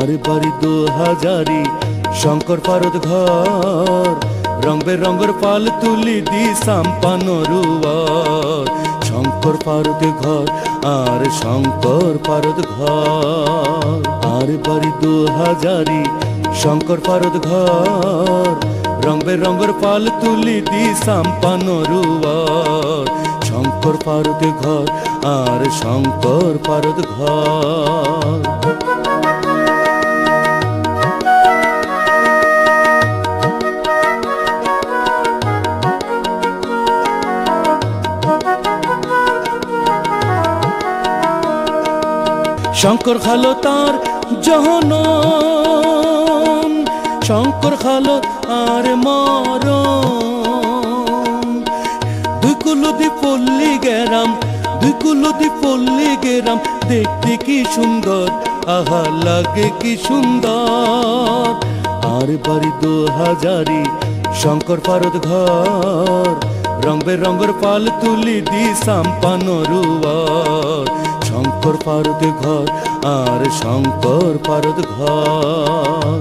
আর বাড়ি 2000 শঙ্কর পারদ ঘর রং বেরঙের পাল তুলি দি সাম্পানরুয়ার শঙ্কর পারদ ঘর আর শঙ্কর পারদ ঘর আর বাড়ি 2000 শঙ্কর পারদ ঘর রং বেরঙের পাল তুলি দি সাম্পানরুয়ার শঙ্কর পারদ ঘর আর শঙ্কর পারদ ঘর শঙ্কর খালো তার জহনম শঙ্কর খালো আর মরম দুই কুলদি পল্লী গেরাম দুই কুলদি পল্লী গেরাম দেখতে কি সুন্দর আহা লাগে কি সুন্দর আর বাড়ি 2000 শঙ্কর পারদ ঘর রং বেরঙের পাল তুলি দি সাম্পানরুয়ার শঙ্কর পারদ ঘর আর শঙ্কর পারদ ঘর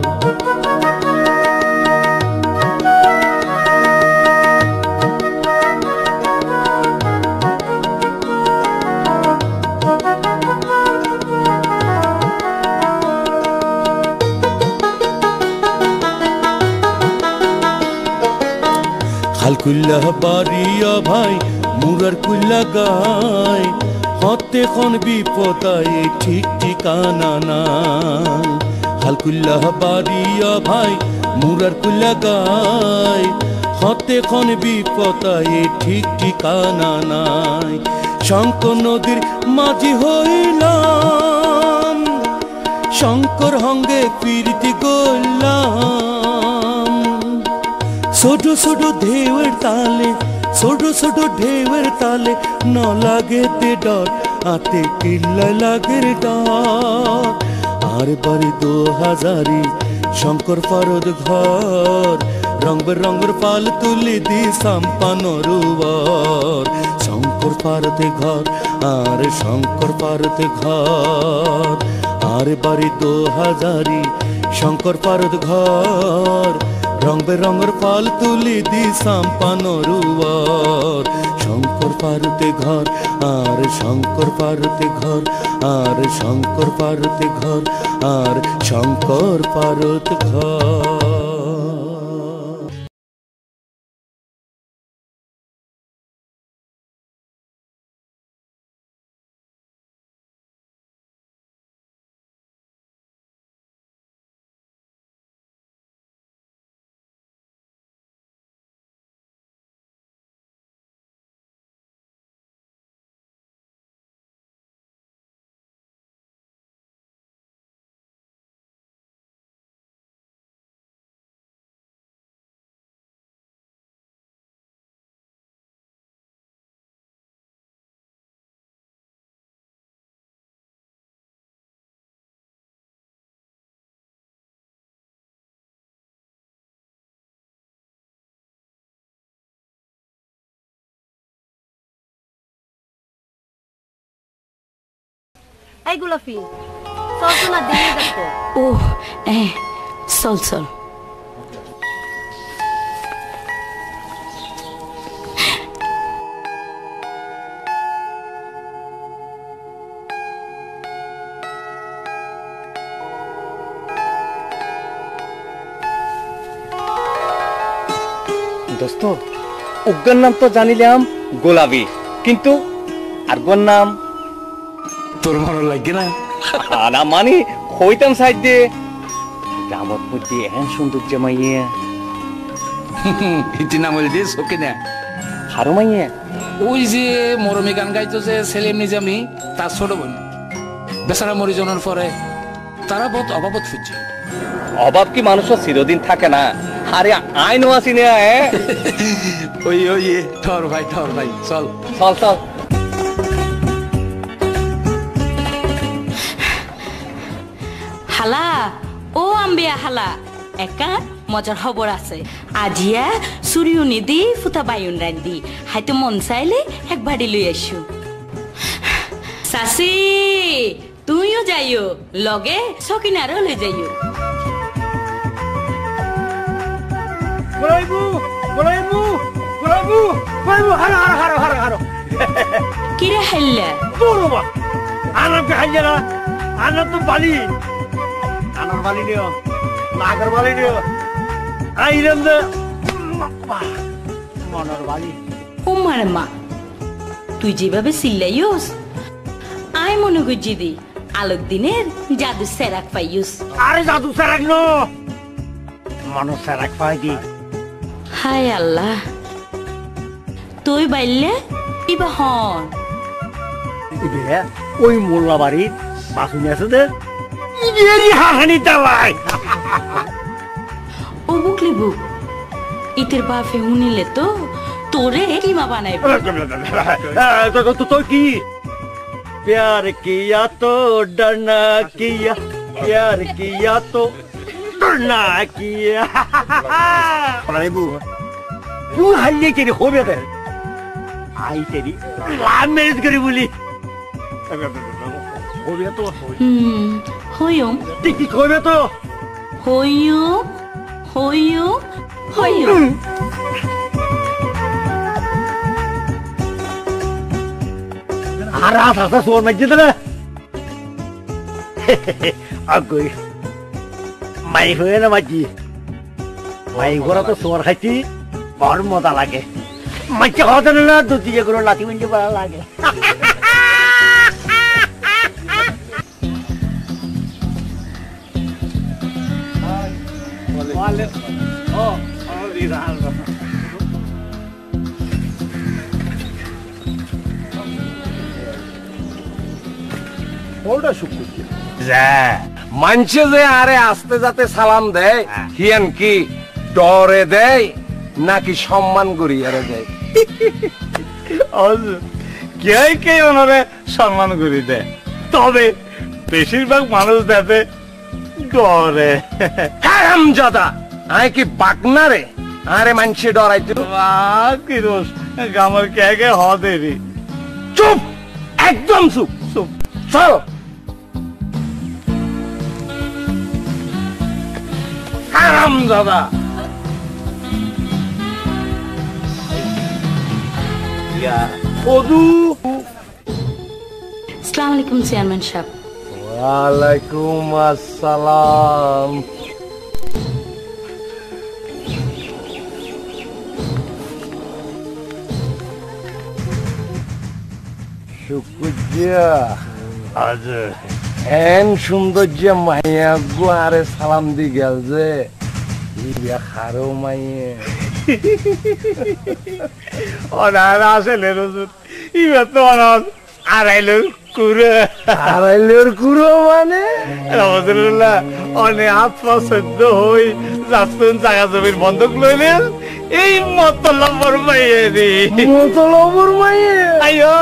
খালকুল্লাহ বাড়িয়া ভাই মুরার কুল্লা গায় হতে খন বিপদায় ঠিক ঠিকানা নাই খালকুল্লাহ বাড়িয়া ভাই মুরার কুল্লা গায় হতে খন বিপদায় ঠিক ঠিকানা নাই শঙ্কর নদীর মাঝি হইলাম শঙ্কর হঙ্গে ফিরতি গলাম ছোট ছোট ঢেউয়ের তালে ছোট ছোট ঢেউয়ের তালে ন লাগে তে ডর আতে কিল্লা লাগের ডর আর বাড়ি 2000 শঙ্কর পারদ ঘর রং বেরঙের পাল তুলি দি সাম্পানরুয়ার শঙ্কর পারদ ঘর আর শঙ্কর পারদ ঘর আর বাড়ি 2000 শঙ্কর পারদ ঘর রং বেরঙের পাল তুলি দি সাম্পানরুয়ার শঙ্কর পারদ ঘর আর শঙ্কর পারদ ঘর আর শঙ্কর পারদ ঘর আর শঙ্কর পারদ ঘর এই গোলাপি চল তো না দিয়ে যাবো ও চল চল দোস্ত উগ্গর নাম তো জানিলাম গোলাপি কিন্তু আরগর নাম তোর ভালো লাগে না না মানে হইতাম সাইড দিয়ে গ্রামত মধ্যে এহেন সৌন্দর্য মাইয়া ইতি নাম বলে দিস ওকে না হারো মাইয়া ওই যে মরমী গান গাইতো যে সেলিম নিজামি তার ছোট বোন বেচারা মরি জনের পরে তারা বহুত অভাবত ফুটছে অভাব কি মানুষের চিরদিন থাকে না আরে আইনো আসি না ওই ওই ঠর ভাই চল চল চল হালা ও আম্বিয়া হালা একা মজার খবর আছে আজিয়া সুরিউনি দি ফুটা বাইউন রান্দি হাইতে মন চাইলে এক ভাড়ি লই আসু চাচি তুইও যাইও লগে সকিনারও লই যাইও বলাইবু বলাইবু বলাইবু বলাইবু হারো হারো হারো হারো কিরে হাইল্লা তোরবা আনাকে হাইয়া না আনা তো বালি আনার বালি নিও নাগর বালি নিও আইরন দে মনার বালি উম্মার মা তুই যেভাবে চিল্লাইস আই মনে করছি দি আলোক দিনের জাদু সেরাক পাইস আরে জাদু সেরাক নো মানুষ সেরাক পাই দি হায় আল্লাহ তুই বাইলে ইবা হন ইবে ওই মোল্লা বাড়ির বাসুনি আছে দে ইবেরি হাহানি দালাই ও বুকলি বুক ইতের বাপে হুনিলে তো তোরে কিমা বানাইব तो की प्यार किया तो डरना किया प्यार किया तो डरना किया अरे बू तू हल्ले के हो गया आई तेरी लाभ मैरिज करी बोली हो गया तो হইম टिकी हो गया तो হইম হইম হইম आराम से सोर में जितना अब कोई माई हुए ना मजी माई गोरा तो सोर खाती बहुत मजा लगे मच्छी खाते ना तो चीजें करो लाती मुझे बड़ा लगे वाले ओ মানুষে যে আরে আস্তে যাতে সালাম দেয় হিয়ান কি ডরে দেয় নাকি সম্মান করি আরে দেয় কে কে ওনারে সম্মান করি দেয় তবে বেশিরভাগ মানুষ দেখে ডরে হারামজাদা আয় কি বাকনা রে আরে মানুষে ডরাইতে কি দোষ গামার কে কে হদে রে চুপ একদম চুপ চুপ চল হারামজাদা ওদু আসসালামু আলাইকুম চেয়ারম্যান সাহেব ওয়ালাইকুম আসসালাম শুকুরিয়া আজ এন সৌন্দর্য মাইয়া গুয়ারে সালাম দি গেল যে ইয়া খারো মাইয়ে অনার আসলে রসুন ইবে তো অনার আড়াইলো কুড়ে আড়াইলের কুড়ো মানে রহমতুল্লাহ অনে হাত পা সদ্য হই যাতুন জায়গা জমির বন্ধক লইলেন এই মতলবর মাইয়ে রে মতলবর মাইয়ে আইয়ো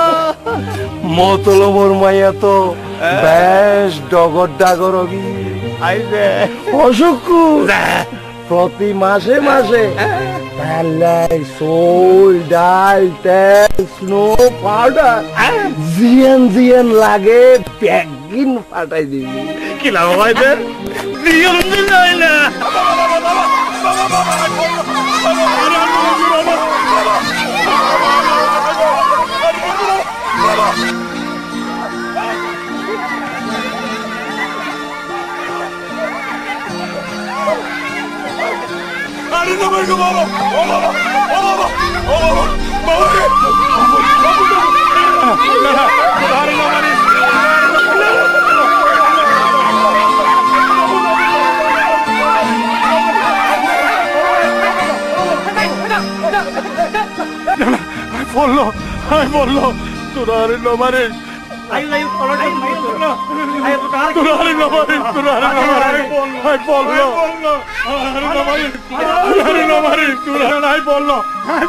মতলবর মাইয়া তো বেশ ডগর ডাগর অগি আইবে অসুকু প্রতি মাসে মাসে পাল্লাই সোল ডাল তেল স্নো পাউডার জিয়ান জিয়ান লাগে প্যাকিং ফাটাই দিবি কি লাভ হইবে দিয়ম দিলাই না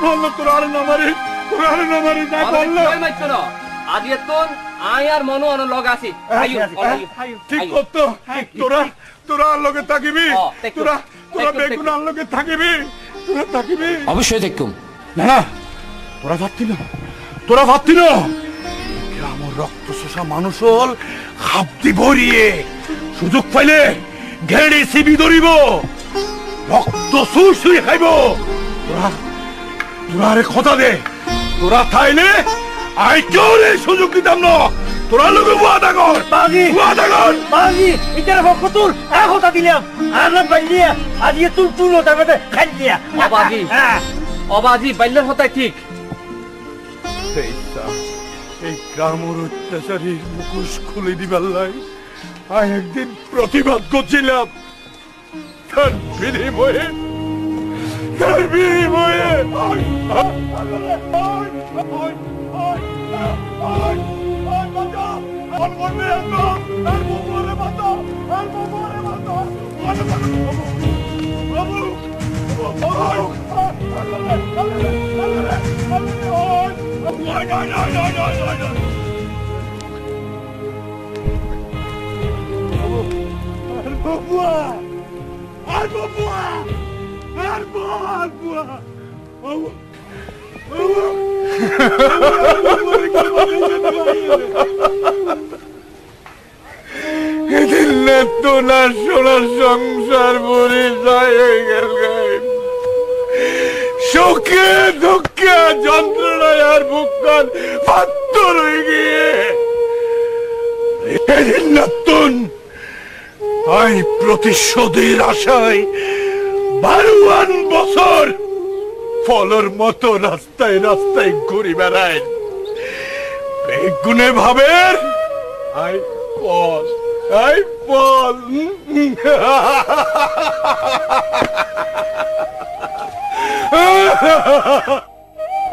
বললো তোরা আরে নমারে ঠিক করতো তোরা তোরা লগে থাকিবি তোরা তোরা বেগুন লগে থাকিবি তোরা থাকিবি অবশ্যই দেখুম না না তোরা ভাবতি না তোরা ভাবতি না আমার রক্ত শোষা মানুষ হল হাবদি ভরিয়ে সুযোগ পাইলে ঘেড়ে সিবি ধরিব রক্ত সুরসুরি খাইব তোরা তোরা আরে কথা দে তোরা থাইলে আই কেউ সুযোগ দিতাম না তোরা লোক ওয়াদা কর বাজি ওয়াদা কর বাজি এটার পক্ষ তোর কথা দিলাম আর না বাইলিয়া আজ তুল তুল তারপরে খাই দিয়া অবাজি অবাজি বাইলের হতাই ঠিক এই গ্রামের অত্যাচারীর মুখোশ খুলে দিবার লাই আমি একদিন প্রতিবাদ করছিলাম তার বিনিময়ে সোনার সংসার ভরে যায় গেল সুখে দুঃখে যন্ত্রণায় আর বুকান পাত্তর হয়ে গিয়ে নতুন আই প্রতিশোধের আশায় 12 বছর ফলর মতো রাস্তায় রাস্তায় ঘুরি বেড়ায় বেগুনে ভাবের আই পল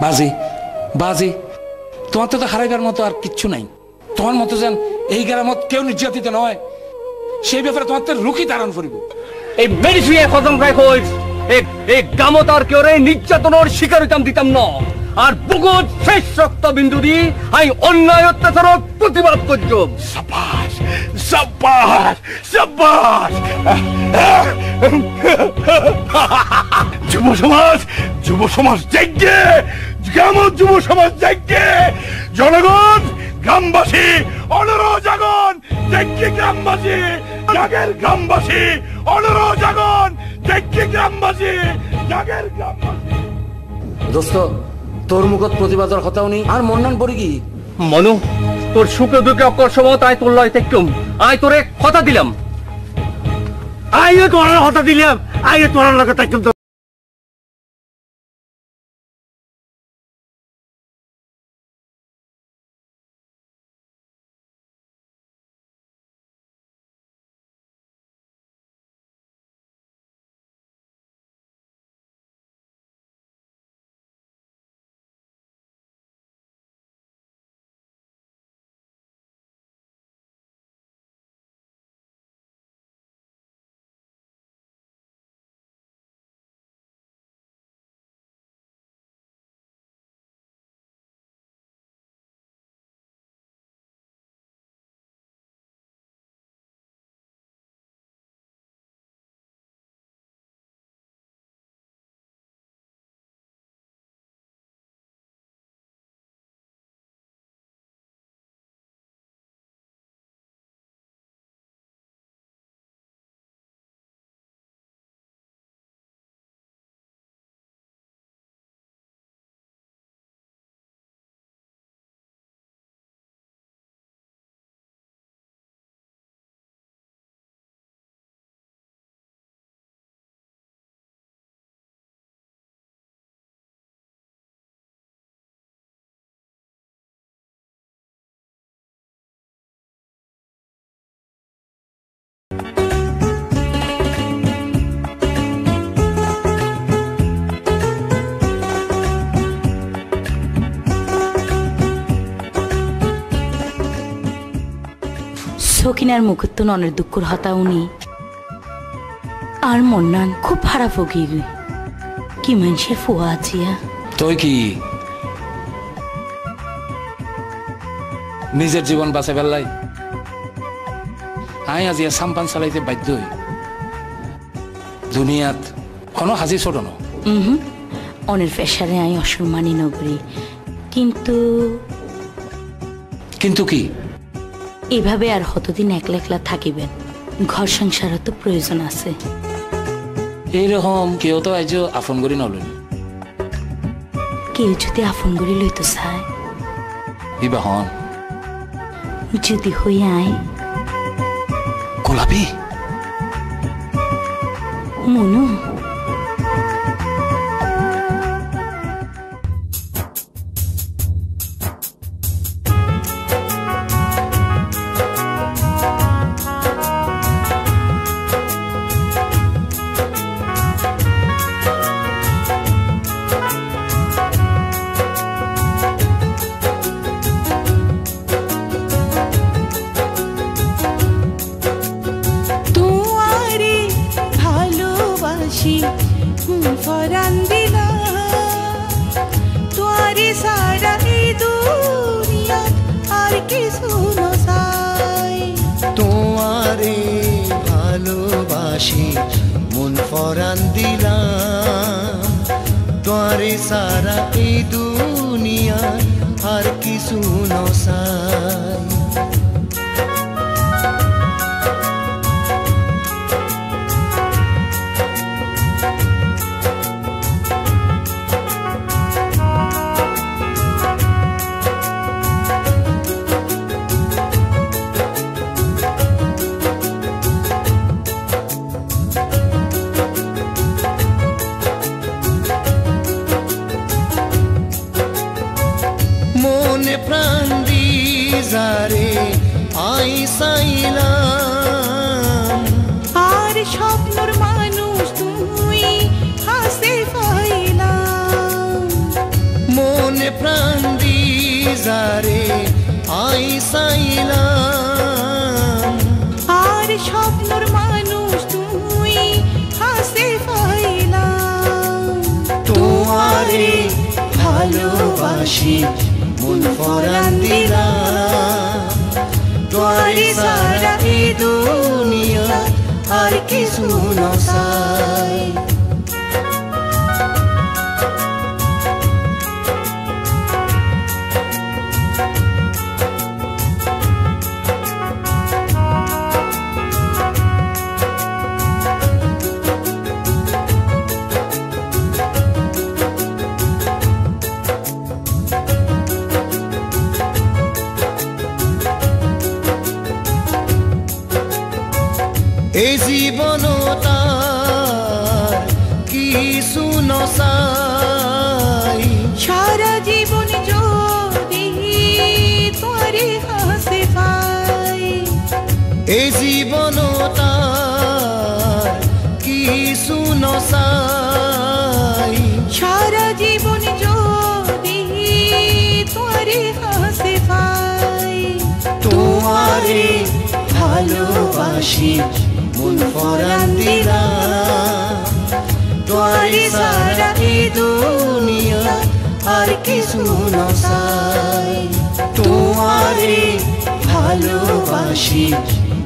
বাজি বাজি তোমার তো হারাইবার মতো আর কিচ্ছু নাই তোমার মতো যেন এই গ্রামত কেউ নির্যাতিত নয় সেই ব্যাপারে তোমার তো রুখি ধারণ করিব এই মেডিসিনে খতম খাই কইস এই গ্রামত আর কেউ নির্যাতনের শিকার হইতাম দিতাম না আর বুকুত শেষ রক্ত বিন্দু দি আই অন্যায় অত্যাচার প্রতিবাদ করছম সাবাস সাবাস সাবাস যুব সমাজ জাগে গ্রামের যুব সমাজ জাগে জনগণ গ্রামবাসী অনুরো জাগন জাগে গ্রামবাসী জাগের গ্রামবাসী অনুরো জাগন জাগে গ্রামবাসী জাগের গ্রামবাসী দোস্ত তোর মুখত প্রতিবাদের কথা উনি আর মন্নান পড়ি কি মনু তোর সুখে দুঃখে অকর সময় তাই তোর লয় দেখতুম আই তোরে কথা দিলাম আইও তোর কথা দিলাম আইও তোর লগে তাইতুম সকিনার মুখত তো ননের দুঃখর হতা উনি আর মন্নান খুব খারাপ হয়ে গই কি মানুষের ফুয়া আছিয়া তুই কি নিজের জীবন বাঁচে ফেললাই আই আজি সাম্পান চালাইতে বাধ্য হই দুনিয়াত কোনো হাজি ছোট ন অনের পেশারে আই অসম্মানী নগরী কিন্তু কিন্তু কি? এভাবে আর কতদিন একলা একলা থাকিবেন? ঘর সংসারও তো প্রয়োজন আছে। এইরকম কেউ তো আজ আপন করি নলেন। কেউ যদি আপন করে লইতো চায়, দিবা হন যদি হই আয় গোলাপি মনু। মন ফরান দিলাম, তোরে সারা এই দুনিয়া আর কিছু নসাই। মনে প্রাণ দিজারে আই সাইলাম, আর স্বপ্নর মানুষ তুই হাসে পাইলাম। মনে প্রাণ দিজারে আই সাইলাম, আর স্বপ্নর মানুষ তুই হাসে পাইলাম। তোমারে ভালোবাসি মন ফরান দিলাম, তোরে সারা এই দুনিয়া আর কিছু নসাই। এই জীবন তার কিছু নসাই, সারা জীবন যদি তোরে হাসে পাই। এই জীবন তার কিছু নসাই, সারা জীবন যদি তোরে হাসে পাই। তোমারে ভালোবাসি মন ফরান দিলাম, তোরে সারা এই দুনিয়া আর কিছু নসাই। তোমারে ভালোবাসি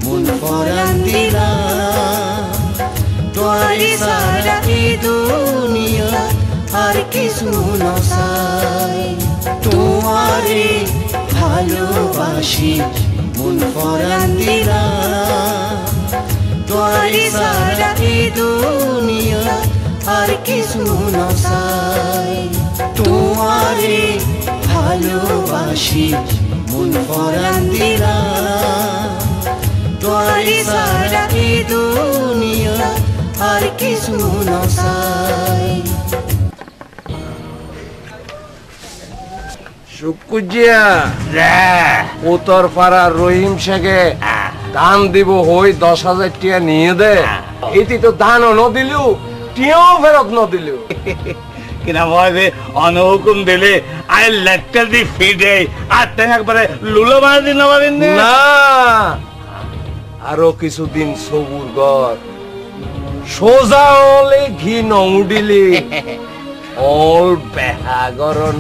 মন ফরান দিলাম, তোরে সারা এই দুনিয়া আর কিছু নসাই। তোমারে ভালোবাসি মন ফরান দিলাম, তোরে সারা এই দুনিয়া আর কিছু নসাই। তোমারে ভালোবাসি মন ফরান দিলাম, তোরে সারা এই দুনিয়া আর কিছু নসাই। শুকুজিয়া ও তোর পাড়া রহিম শেখে ধান দিব হই 10,000 টিয়া নিয়ে দে। এটি তো ধানও ন দিলু, টিয়াও ফেরত ন দিলু। কিনা ভাবে অনহুকুম দিলে আই লেটার দি ফিডে আর তেন একবারে লুলো মারা দিন আমাদের না, আরো কিছুদিন সবুর গর। সোজা হলে ঘি নউডিলি অল বেহাগরণ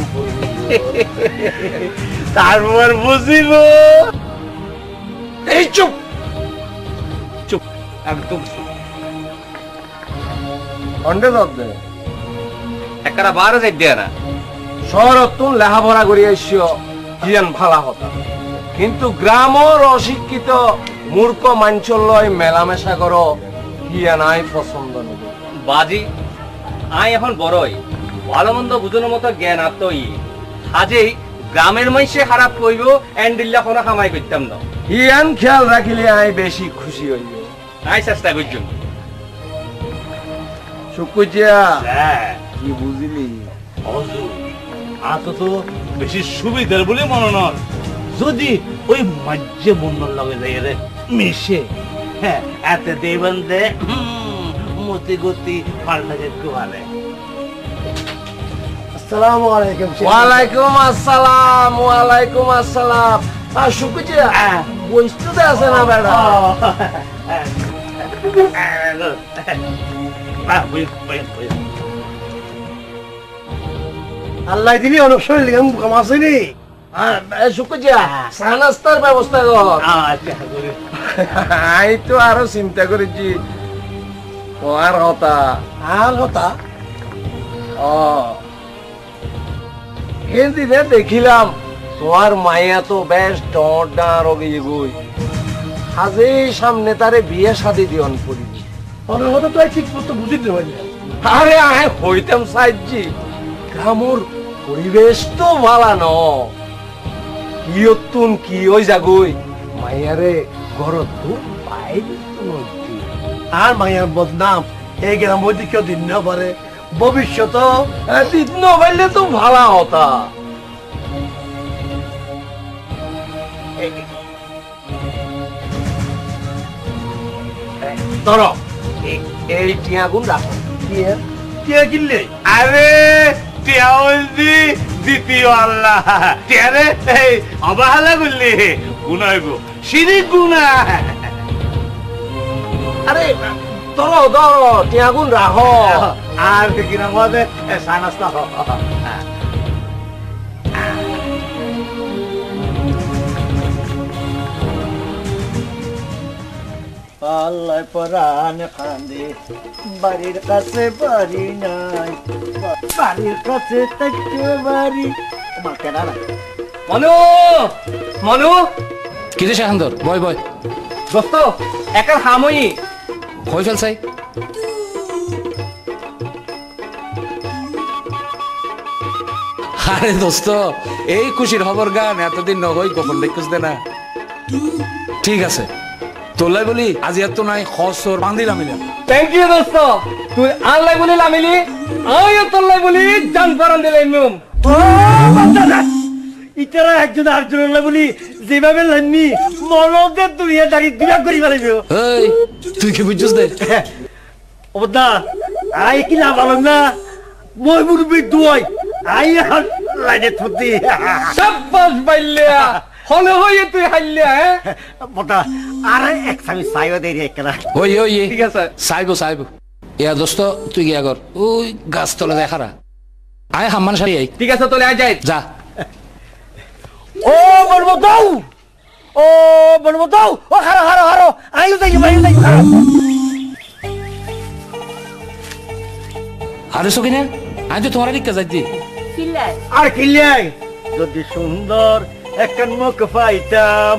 তারপর বুঝিব। এই চুপ চুপ, একদম চুপ। অন্ডে দে একটা 12 যাই দিয়া না শহরত তুমি লেখাপড়া করি আইসিও জিয়ান ভালা হতা। কিন্তু গ্রামর অশিক্ষিত মূর্খ মানুষের লয় মেলামেশা করো হিয়া নাই পছন্দ নেব বাজি আই এখন বড়ই ভালো মন্দ বুঝানোর মতো জ্ঞান আত্মই আজই গ্রামের মাইসে খারাপ কইব এন্ডিল্লা কোনো কামাই করতাম না হিয়ান খেয়াল রাখিলে আই বেশি খুশি হইব আই চেষ্টা করছি সুকুজিয়া কি বুঝিলি তো বেশি সুবিধার বলে মনে নয় যদি ওই মাঝে বন্যার লগে যাই রে মিশে হ্যাঁ এতে দেবেন দে মতি গতি পাল্টা যেতে পারে আসসালামু আলাইকুম ওয়ালাইকুম আসসালাম ওয়ালাইকুম আসসালাম আর সুকুজিয়া বইতে আছে না বেড়া আল্লাহ দিলি অনেক শরীর কামাসিনি সুকুজিয়া সানাস্তার ব্যবস্থা কর আই তো আরো চিন্তা করেছি তোমার কথা আর কথা হিন্দিতে দেখিলাম তোমার মাইয়া তো বেশ ডর গিয়ে গই হাজে সামনে তারে বিয়ে শাদি দিয়ন করি অনেক কথা তো ঠিক মতো বুঝিতে পারি আরে আয় হইতাম সাইজি গ্রামর পরিবেশ তো ভালো ন কিয়তুন কি ওই জাগই মাইয়ারে ঘর তো পাই আর মায়ের বদনাম এই গ্রাম মধ্যে কেউ দিন না পারে ভবিষ্যৎ দিন না পাইলে তো ভালো হতা ধরো এই টিয়াগুন রাখো কে কিনলে আরে টিয়া বলছি দ্বিতীয় আল্লাহ টিয়ারে অবহেলা করলি গুনাইব শিরিক গুনা আরে ধরো ধরো টিয়াগুন রাখো আর কিনা মধ্যে সানাস্তা আল্লাহ পরাণ কান্দে বাড়ির কাছে বাড়ি নাই বাড়ির কাছে থাকতে বাড়ি তোমার কেনা না মনু মনু কি যে শাহান্দর বয় বয় দোস্ত একার হামই কই ফেলছাই আরে দোস্ত এই খুশির খবর গান এতদিন নহই গোপন দেখুস দে না ঠিক আছে তোলাই বলি আজ এত নাই খসর বান্দিলাম থ্যাংক ইউ দোস্ত তুই আল্লাহ বলি লামিলি আমিও তোল্লাই বলি জান পারান দিলাম ইতারা একজন আরেকজনের বলি যেভাবে লাইনি মনদের দুনিয়া দাঁড়িয়ে দুরা করি ফেলাইব এই তুই কি বুঝছিস দে অবদা আই কি না ভালো না মই মুরবি দুই আই আর লাইনে থতি সাব্বাস বাইলিয়া হলে হইয়ে তুই হাইলিয়া বটা আর এক সামি সাইও দেরি একলা ওই ওই ঠিক আছে সাইবো সাইবো ইয়া দোস্ত তুই গিয়া কর ওই গাছ তলে দেখারা আয় হাম্মান সারি আই ঠিক আছে তোলে আয় যাই যা ও বলবো দাও ও বলবো দাও ও হারো হারো হারো আইও যাই হারো আরে সকিনা আজ তো তোমার দিকে যাইতি চিল্লাই আর কিলাই যদি সুন্দর একখান মুখ পাইতাম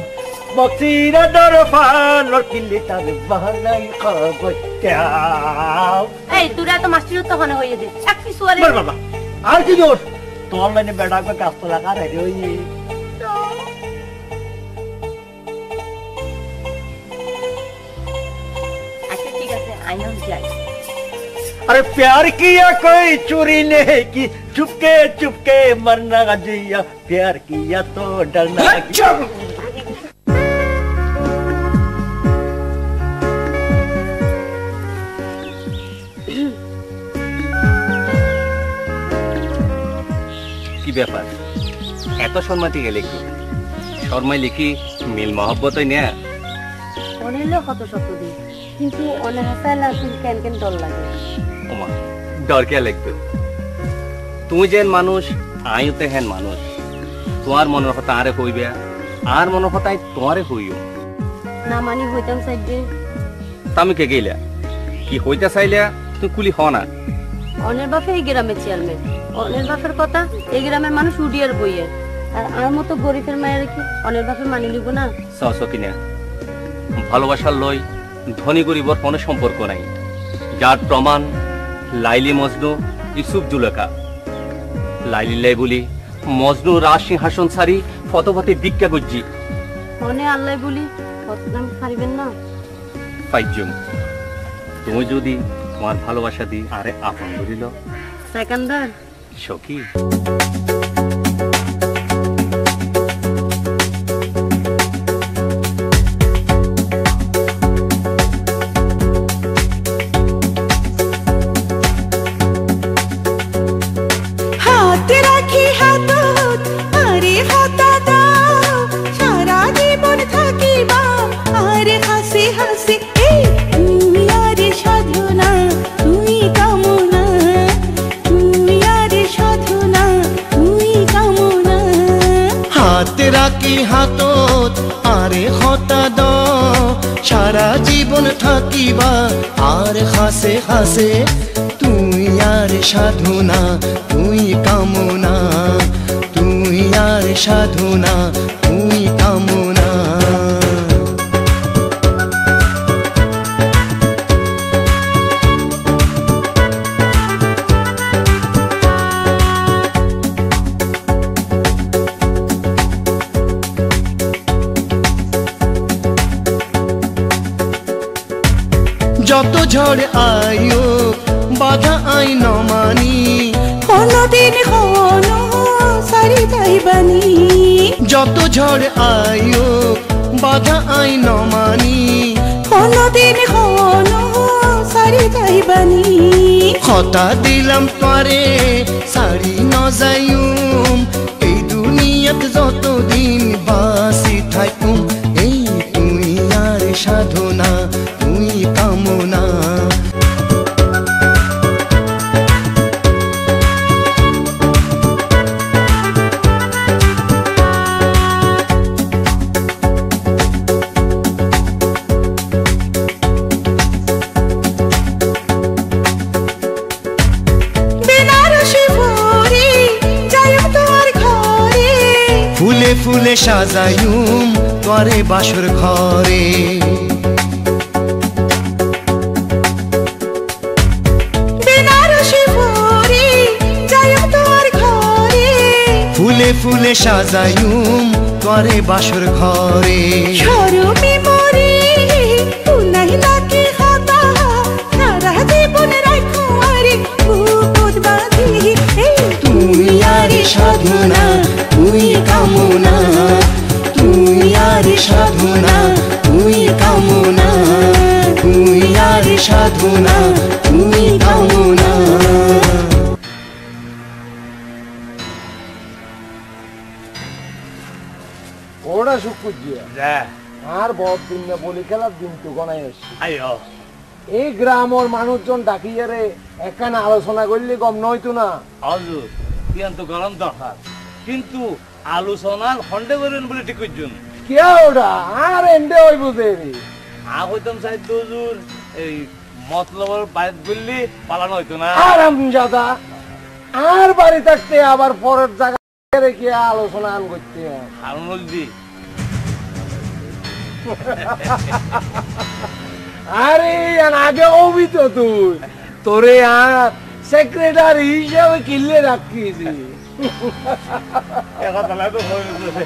বক্সিরা দরফান কিল্লি তার বাহানাই খাবাইতাম এই তোরা তো মাস্টার তো হনে হইয়ে দে এক কিছু আরে বাবা আর কি দোষ তোর লাইনে বেড়া করে কাজ তো লাগা রে ওই আচ্ছা ঠিক আছে আইনাম যাই अरे प्यार किया कोई चोरी नहीं की चुपके चुपके मरना जिया प्यार किया तो डरना কি ব্যাপার এত শর্মাতে গেলে কি শর্মাই লিখি মিল মহব্বতই না অনেলে কত শত দিই কিন্তু অনেক হাসায় না তুই কেন কেন ডর লাগে ওমা ডর কে লাগবে তুমি যেন মানুষ আইতে হেন মানুষ তোমার মনের কথা আরে কইবে আর মনের কথাই তোমারে কইও না মানি হইতাম চাইবে তুমি কে গেলা কি হইতা চাইলা তুই কুলি হ না অনের বাপে এই গ্রামের চেয়ারম্যান অনের বাপের কথা এই গ্রামের মানুষ উডিয়ার বইয়ে আর আমার মতো গরিবের মায়ের কি অনেক বাপে মানি লিব না? সকিনা, ভালোবাসার লই ধনী গরিবর কোনো সম্পর্ক নাই, যার প্রমাণ লাইলি মজনু ইউসুফ জুলেখা। লাইলি লাই বলি মজনু রাজ সিংহাসন ছাড়ি ফতফতে ভিক্ষা গুজ্জি। মনে আল্লাহ বলি নাম পারিবেন না? পাইজুম, তুমি যদি তোমার ভালোবাসা দি আরে আপন করিল সেকেন্ডার সখী। হাতে রাখি হাতত আরে হতা দাও, সারা জীবন থাকিবা আরে হাসি হাসি। তুই আরে সাধনা তুই কামনা, তুই আরে সাধনা তুই কামনা। হাতে রাখি হাতত আরে হতা দ, সারা জীবন থাকিবা আর হাসে হাসে। তুই আর সাধনা তুই কামনা, তুই আর সাধনা তুই কামনা। যত ঝড় আয়ো বাধা আই ন মানি, কোনদিন হনো সারি যাইবানি। যত ঝড় আয়ো বাধা আই ন মানি, কোনদিন হনো সারি যাইবানি। হতা দিলাম তোরে সারি ন যাইম, এই দুনিয়াত যতদিন বাসি থাকুম। এই তুই আর সাধনা তুই কামনা। বেনারসি ভরে যাইম তোর ঘরে, ফুলে ফুলে সাজাইম তোরে বাসর ঘরে। বেনারসি ভরে যাইম তোর ঘরে, ফুলে ফুলে সাজাইম তোরে বাসর ঘরে। সরমি মরে তুনাই নাকি হাতা, সারা জীবন রাখো আরে বুকুত বাঁধি। তুই আর সাধনা তুই কামনা, তুই আর সাধনা তুই কামনা, তুই আর সাধনা তুই কামনা। ওরা শুকুজিয়া আর বহুত দিন না বলি খেলার দিন তো গনাই আসছি। আইও এই গ্রামের মানুষজন ডাকিয়ারে এখানে আলোচনা করলে গম নয়তো না। হজুর তিয়ান তো গরম দরকার, কিন্তু আলোচনার হন্ডে করেন বলে ঠিক করছেন। কে ওটা আর এন্ডে হইব যে হইতাম সাইড হুজুর, এই মতলবের বাইরে বললি পালানো হইতো না। আরাম জাদা আর বাড়ি থাকতে আবার পরের জায়গা রেখে আলোচনা আন করতে হারুন হলদি। আরে আগে হবি তো তুই, তোরে আর সেক্রেটারি হিসাবে কিনলে রাখিয়েছি। এখন তাহলে তো হয়ে গেছে।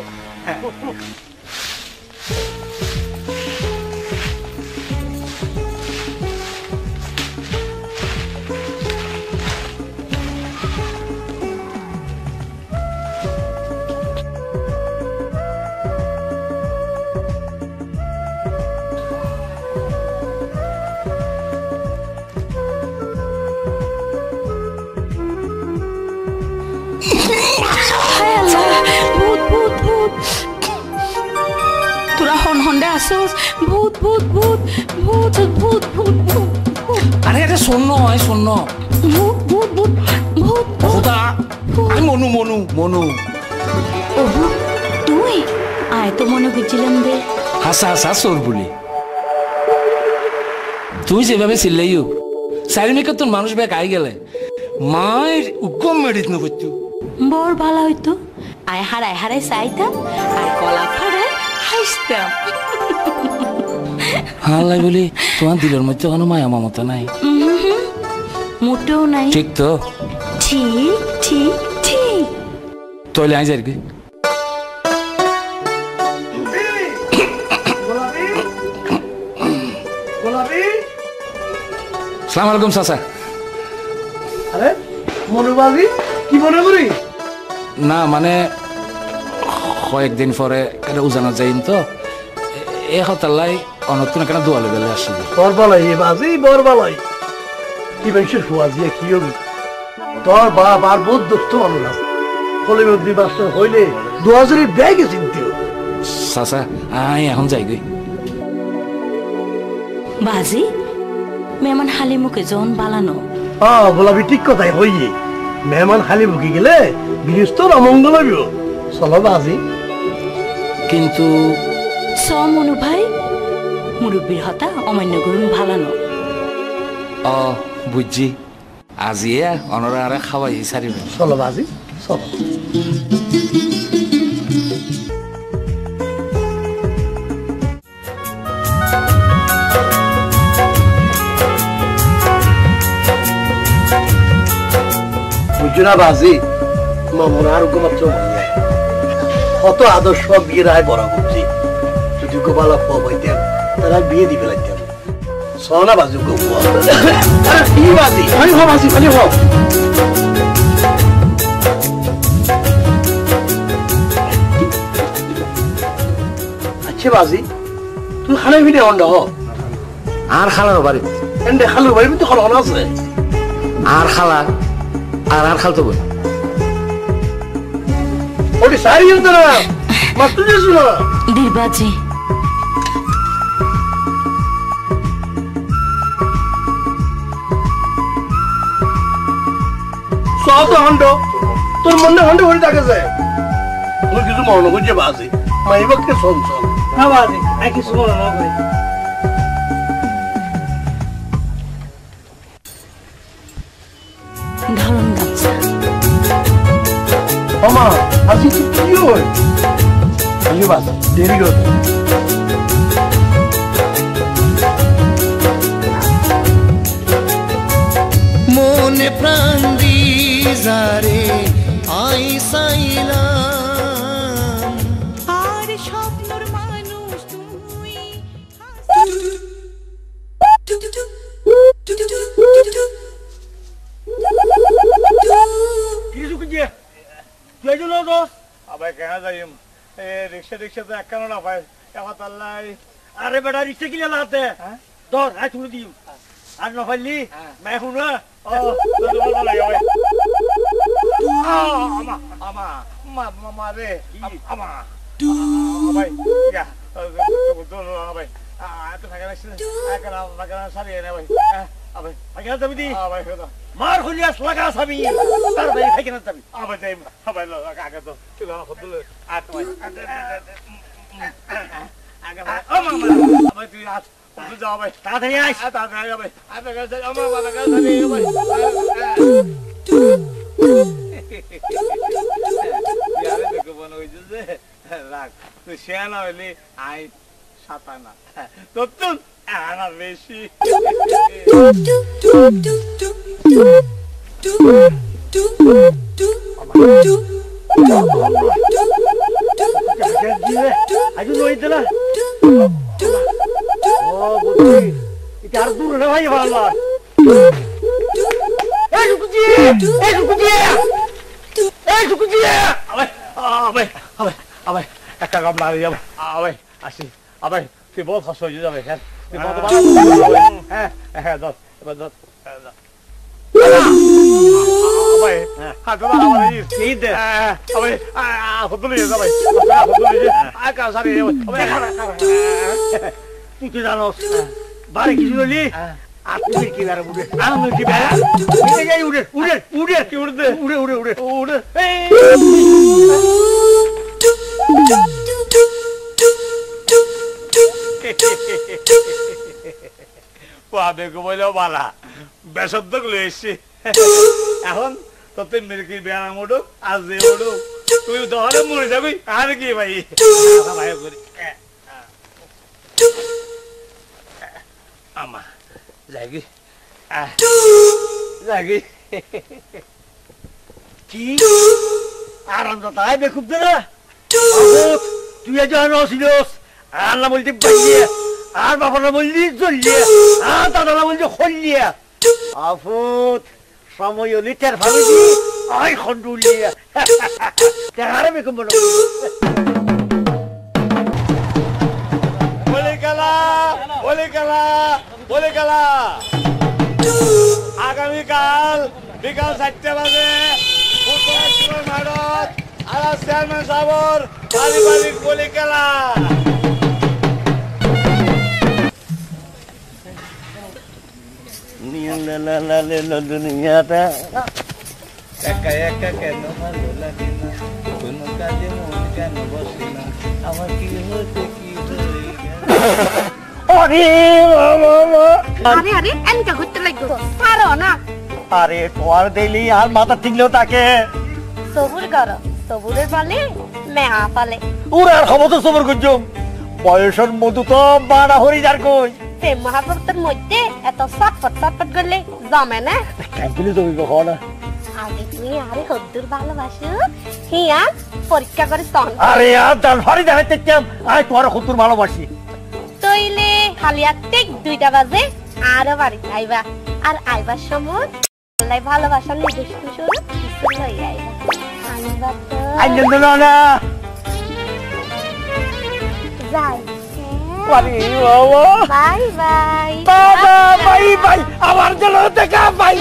তোরা হন হন্ডে আসোস, ভূত ভূত ভূত ভূত ভূত ভূত ভূত আরে এটা শূন্য হয় শূন্য। ভূত ভূত ভূত ভূত খোদা আমি মনু মনু মনু। ও ভূত তুই আয় তো মনে করছিলাম রে। হাসা হাসা সোর বলি তুই যেভাবে চিল্লাইও চারিমেকে তোর মানুষ ব্যাগ আই গেলে মায়ের উগ্গম মেডিত নকরতো। বড় ভালো হইতো আয় হারায় হারায় চাইতাম আর কলা ফাড়ায় হাসতাম। হাল্লাই বলি তোমার দিলের মধ্যে কোনো মায়া মমতা নাই? মোটেও নাই। ঠিক তো? ঠিক ঠিক ঠিক। তাহলে আই যাই কি? সালাম আলাইকুম চাচা। আরে মনুবাবি কি মনে করি? না মানে কয়েকদিন পরে এটা উজানো যাইন তো এ হতাল্লাই অনতুন কেন দোয়ালে বেলে আসলে বরবালাই বাজি বরবালাই কি মানুষের ফুয়াজিয়া কি হবি তোর বাপ আর বহুত দুঃখ মানুষ আছে কলিমদ্দি বাস্তব হইলে 2000 ব্যাগে চিনতে চাচা আই এখন যাই গই। বাজি মেহমান হালি মুখে জন বালানো। গোলাপি ঠিক কথাই হইয়ে মেহমান খালি মুখে গেলে গৃহস্থর অমঙ্গল হইব। চলো বাজি কিন্তু স মনু ভাই মুরব্বীর হতা অমান্য করুন ভালানো। বুঝছি আজিয়ে অনরা আরে খাওয়াই সারিবে। চলো বাজি চলো। বুঝুনা বাজি মামন আর গোমাত্র কত আদর্শ বিয়ের আয় বড় করছি যদি গোপালা ফ হইতেন তারা বিয়ে দিবে লাগতেন সোনা বাজু গো কি বাজি খালি হ বাজি খালি হ। আচ্ছা বাজি তুই খালে ভিড়ে অন্ড হ আর খালার বাড়ি এন্ডে খালু বাড়ি তো খলন আছে আর খালা আর খালতো বই ওটি সারি হতো না মাত্র যেছো না দিবাজি সব হন্ড তোর মনে হন্ড হয়ে থাকে যায় তুই কিছু মনে করছে বাজি মাইবাকে শোন শোন না বাজি আই কিছু মনে না করি ধরন গামছা মামা আজি কি হয় আইও বাস দেরি করে মনে প্রাণ দিজারে আই সাইলাম আর স্বপ্নর মানুষ তুই কিছু কি তুই জন্য দোস আবার কেন যাইম এ রিকশা রিকশা তো একখানো না ভাই এবার তাল্লাই আরে বেটা রিকশা কিনে লাতে ধর হাই তুলে দিম আর না পারলি মাই হুন না ও তো ভালো লাগে ভাই আমা আমা মা মা রে আমা ভাই ইয়া তো ভাই তো থাকা লাগছে একখানা একখানা সারিয়ে নে ভাই আবে আগে যাবি দি ভাই মার হলিয়াস লাগা সাবি তার ভাই খাইকে না যাবি আবে যাই আবে আগে তো তুই না হদল আর তো আগে ভাই ও মামা আবে তুই আজ তুই যাও ভাই তাড়াতাড়ি আইস তাড়াতাড়ি আবে আবে যাই ও মামা লাগা সাবি ভাই ইয়ারে দেখো বনো হইছে যে রাখ তুই শেয়ানা হইলি আই সাতানা তো তুই আনা বেশি আজ লইতে না ও বুঝি এটা আর দূর না ভাই ভালো এই রুকুজি আবে আবে আবে আবে একটা কাম না যাব আবে আসি আবে তুই বহুত হাসি হয়ে যাবে হ্যাঁ তুই বহুত ভালো হ্যাঁ হ্যাঁ দস এবার দস আবে হ্যাঁ তো আমার এই দে আবে হদলি যাবে হদলি আকা সারি আবে তুই কি জানোস বারে কিছু বলি আর তুই কি বারে উড়ে আমি কি বারে উড়ে উড়ে উড়ে কি উড়ে উড়ে উড়ে উড়ে উড়ে পাবে গো বলে বালা বেসদ্দক লইছি এখন তোতে মিরকি বেয়ানা মোড়ো আজ যে মোড়ো তুই দহলে মরে যাবি আর কি ভাই ভাই করি আমা লাগি লাগি কি আরামটা তাই বেকুব দে না তুই যখন আসিলস আর না বলতে বাইয়ে আর বাবা না বললি জ্বলিয়ে আর দাদা না বলছে হলিয়ে আফুত সময় হলি তের ভাবি দি আই খন্ডুলিয়ে তেহারে বেকুব বলো বলে গেলা আগামীকাল বিকাল 4টা বাজে মাঠত আর চেয়ারম্যান সাহেবর পারিবারিক বলে খেলা দুনিয়াটা একা একা কেন ভালো লাগে না কোনো কাজে মন কেন বসে না আমার কি হতে কি আরে আরে আরে এনকা ঘুরতে লাগতো পারো না আরে তোর দিলি আর মাথা ঠিকলেও তাকে সবুর করো সবুরের পালে মেহা পালে ওর আর খবর তো সবর করছম বয়সের মধু তো বাড়া হরি যার কই প্রেম মহাভারতের মধ্যে এত চটপট করলে জমে না ক্যাম্পিলে তুমি কখন আগে তুমি আরে হদ্দুর ভালোবাসো হিয়া পরীক্ষা করে তখন আরে আর দাল ভারি দেখাইতে চাম আই তোর খুতুর ভালোবাসি তইলে খালিয়া ঠিক 2টা বাজে আরো বাড়ি আইবা আর আইবার সময় আল্লাহ ভালোবাসা নির্দিষ্ট শুরু কিছু লই আইবা আইবা তো আইজন দিল না যাই আরে বাবা বাই বাই বাবা বাই বাই আমার জন্য দেখা বাই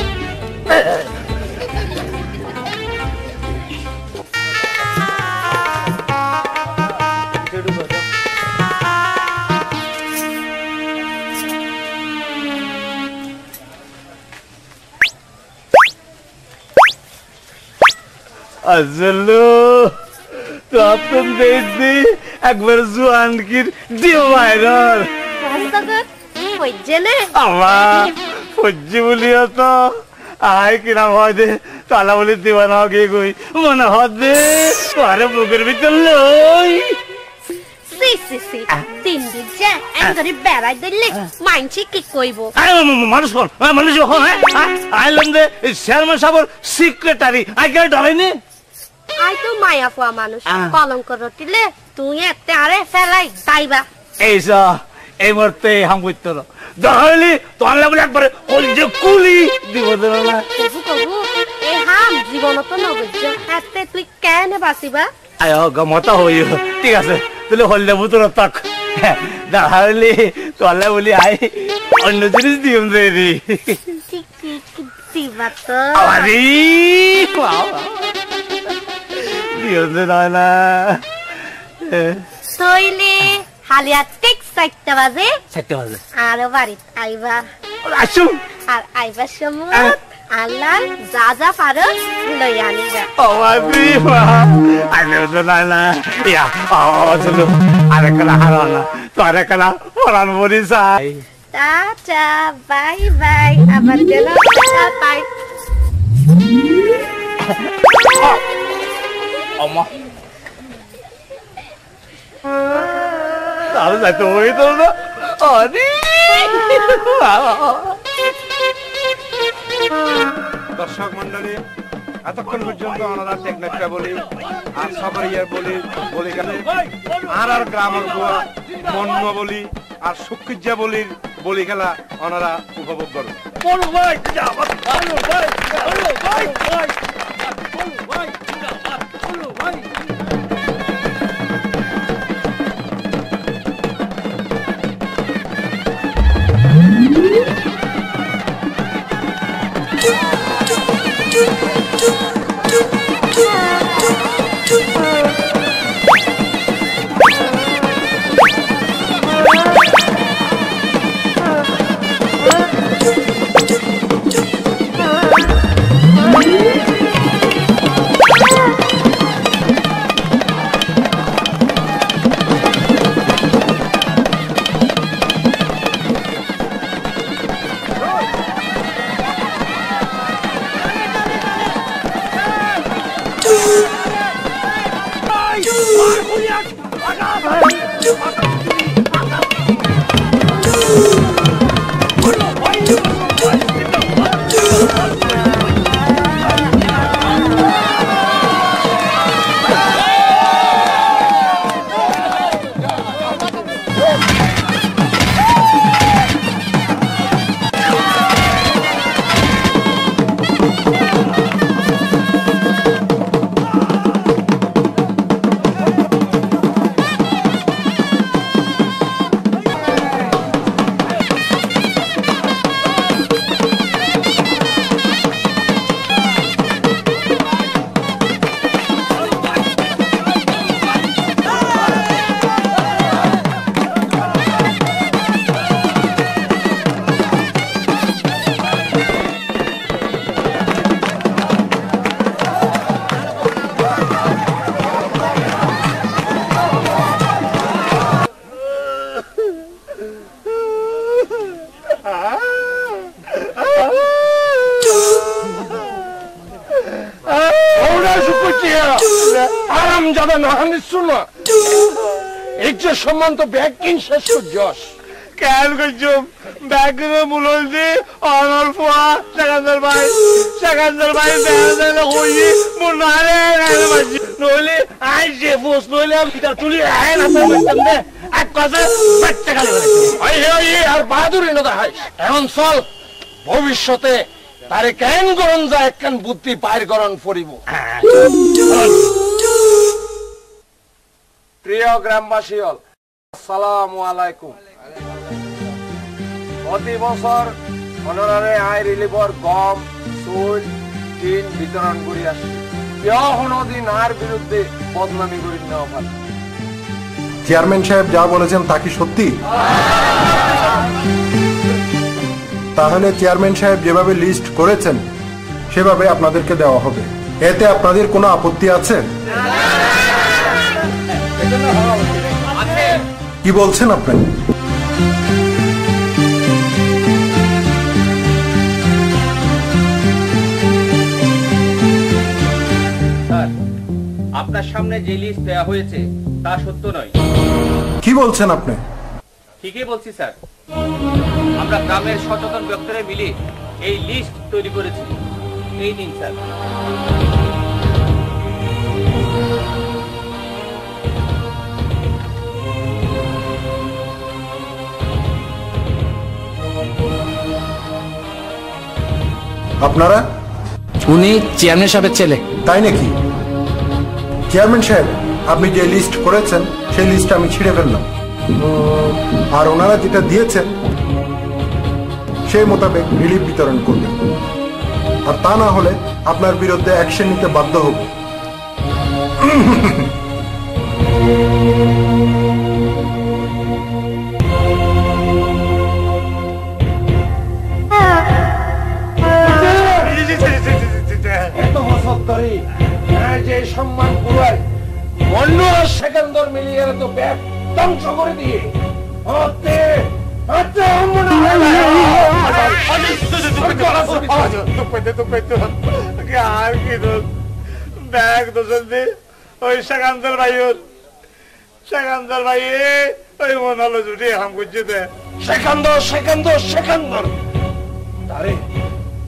আজলো তো আপন দেখবি একবার জুয়ান কি দিও ভাইরাল রাস্তাঘাট হইজেনে আমার ফজ্জি বলিও তো আয় কিনা হয় দে তালা বলি দিবানা গিয়ে গই মনে হদে তোরে বুকের ভিতর লই সি 3 দিন যে এনগরি বেড়াই দিলে মাইনছি কি কইব মানুষ আইলাম যে চেয়ারম্যান সাহেবের সেক্রেটারি আগে ডরাইনি আই তো মায়া ফুয়া মানুষ কলঙ্ক রটিলে তুই এতে আরে ফেলাই তাইবা এই মুহূর্তে হাম করতে ধরলি তোলা বলে একবারে ওই যে কুলি দিব না কবু এই হাম জীবন তো নগজ্য এতে তুই কেন বাসিবা আয় গমতা হই ঠিক আছে তুই হললে বুতর তক ধরলি তোলা বলি আই অন্য জিনিস দিম রে ঠিক দিবা তো আরে দিও না তইলে হালিয়া ঠিক 4টা বাজে 7টা বাজে আরো বাড়ি আইবা আসুন আর আইবার সময় আল্লাহ যা যা পারো লই আনিবা আরে বাবা না ইয়া চলো আরে কলা হারানা তোরে কলা পরান বলি চাই টাটা বাই বাই আবার গেল বাই অমা তাহলে যাইতে হই তো না আরে দর্শক মন্ডলী এতক্ষণ পর্যন্ত ওনারা টেকনাফটা বলি আর সবরিয়া বলি গেলে আর গ্রামের গোয়া মন্ম বলি আর সুকিজ্জা বলি খেলা ওনারা উপভোগ করুন আরাম যাবে না শোনো এই যে সম্মান তো ব্যাগ কিন শেষ করছস কেন করছো ব্যাগ মূল হয়েছে অনর ফোয়া সেখানদার ভাই হইনি মন নইলে আই যে বস নইলে আমি তার তুলি আয় না এক কথা বাচ্চা খালি আর বাহাদুরি না দেখাই এখন চল ভবিষ্যতে তারে কেন গরণ যায় একখান বুদ্ধি পায়ের গরণ ফরিব। প্রিয় গ্রামবাসী হল আসসালামু আলাইকুম। প্রতি বছর অনারে আই রিলিভর গম চুল টিন বিতরণ করি আসছে কোনদিন আর বিরুদ্ধে বদনামি করি নেওয়া পারে। চেয়ারম্যান সাহেব যা বলেছেন তা কি সত্যি? তাহলে চেয়ারম্যান সাহেব যেভাবে লিস্ট করেছেন সেভাবে আপনাদেরকে দেওয়া হবে। এতে আপনাদের কোনো আপত্তি আছে? কি বলছেন আপনি? আপনার সামনে যে লিস্ট দেওয়া হয়েছে তা সত্য নয়। কি বলছেন আপনি? ঠিকই বলছি স্যার, আমরা গ্রামের সচেতন ব্যক্তিরা মিলে এই লিস্ট তৈরি করেছি। এই নিন স্যার। আপনারা? উনি চেয়ারম্যান সাহেবের ছেলে। তাই নাকি? চেয়ারম্যান সাহেব, আপনি যে লিস্ট করেছেন সেই লিস্ট আমি ছিঁড়ে ফেললাম, আর ওনারা যেটা দিয়েছেন সেই মোতাবেক রিলিফ বিতরণ করবেন, আর তা না হলে আপনার বিরুদ্ধে অ্যাকশন নিতে বাধ্য হব। এত বছর ধরে যে সম্মান পুরাই অন্য সেকেন্ডর মিলিয়ে তো ব্যাগ ধ্বংস করে দিয়ে আর কি ব্যাগ দোষে ওই সেখানদার ভাই ওই মন হলো জুটি হাম করছে সেকেন্ডর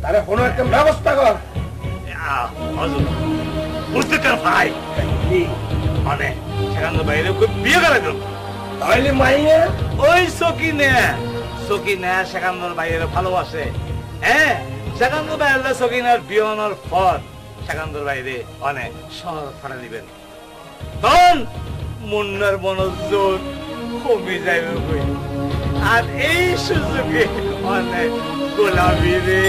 তারে কোনো একটা ব্যবস্থা কর। বুঝতে চান ভাই মানে সেখানদার বাইরে বিয়ে করে দেব তাহলে মাইনে ওই সকিনে সেখানদার বাইরে ভালোবাসে। হ্যাঁ, সেখানদার বাইরে সকিনার বিয়নের পর সেখানদার বাইরে অনেক শহর ফাড়া দিবেন, তখন মুন্নার মনোযোগ কমে যাবে। আর এই সুযোগে অনেক গোলাপি রে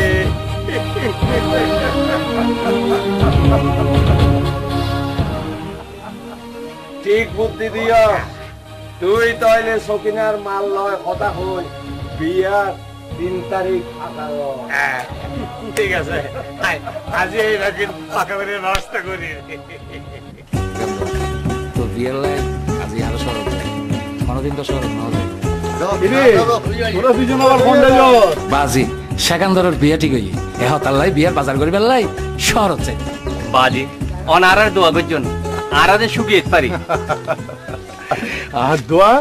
ঠিক বুদ্ধি দিয়া তুই তাইলে সকিনার মাল লয় কথা হই বিয়ার 3 তারিখ ঠিক আছে, আজি এই নাকি পাকা করে রাস্তা করি তো বিয়ার লাই আজি আরো সরব কোনদিন তো সরব না যায়। বাজি সেকান্দরের বিয়া ঠিক হই এহতাল্লাই বিয়ার বাজার করি বেলাই শহর হচ্ছে বাজি অনারার দোয়া করছেন আরাদে শুকিয়ে পারি আর দোয়া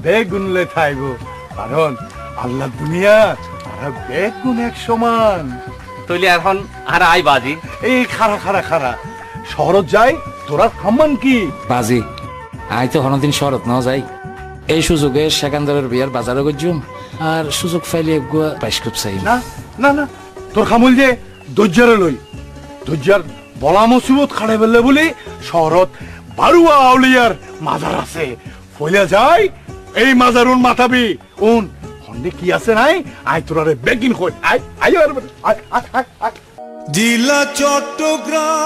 বেগুনলে থাইব, কারণ আল্লাহ দুনিয়া আর বেগুন এক সমান। তৈলি এখন আর আই বাজি এই খারা শহরত যাই তোরা সম্মান কি বাজি আই তো হনদিন শহরত না যাই এই সুযোগে সেকান্দরের বিয়ার বাজারে গজুম আর সুযোগ ফাইলে গুয়া বাইস্কোপ চাই না না না তোর খামুল যে দজ্জারে লই দজ্জার বলা মুসিবত খাড়ে বেললে বলি শহরত বারুয়া আউলিয়ার মাজার আছে, ফইলা যায় এই মাজারুন মাথাবি উন হন্ডে কি আছে নাই আই তোরারে বেগিন কই আই আই আই জেলা চট্টগ্রাম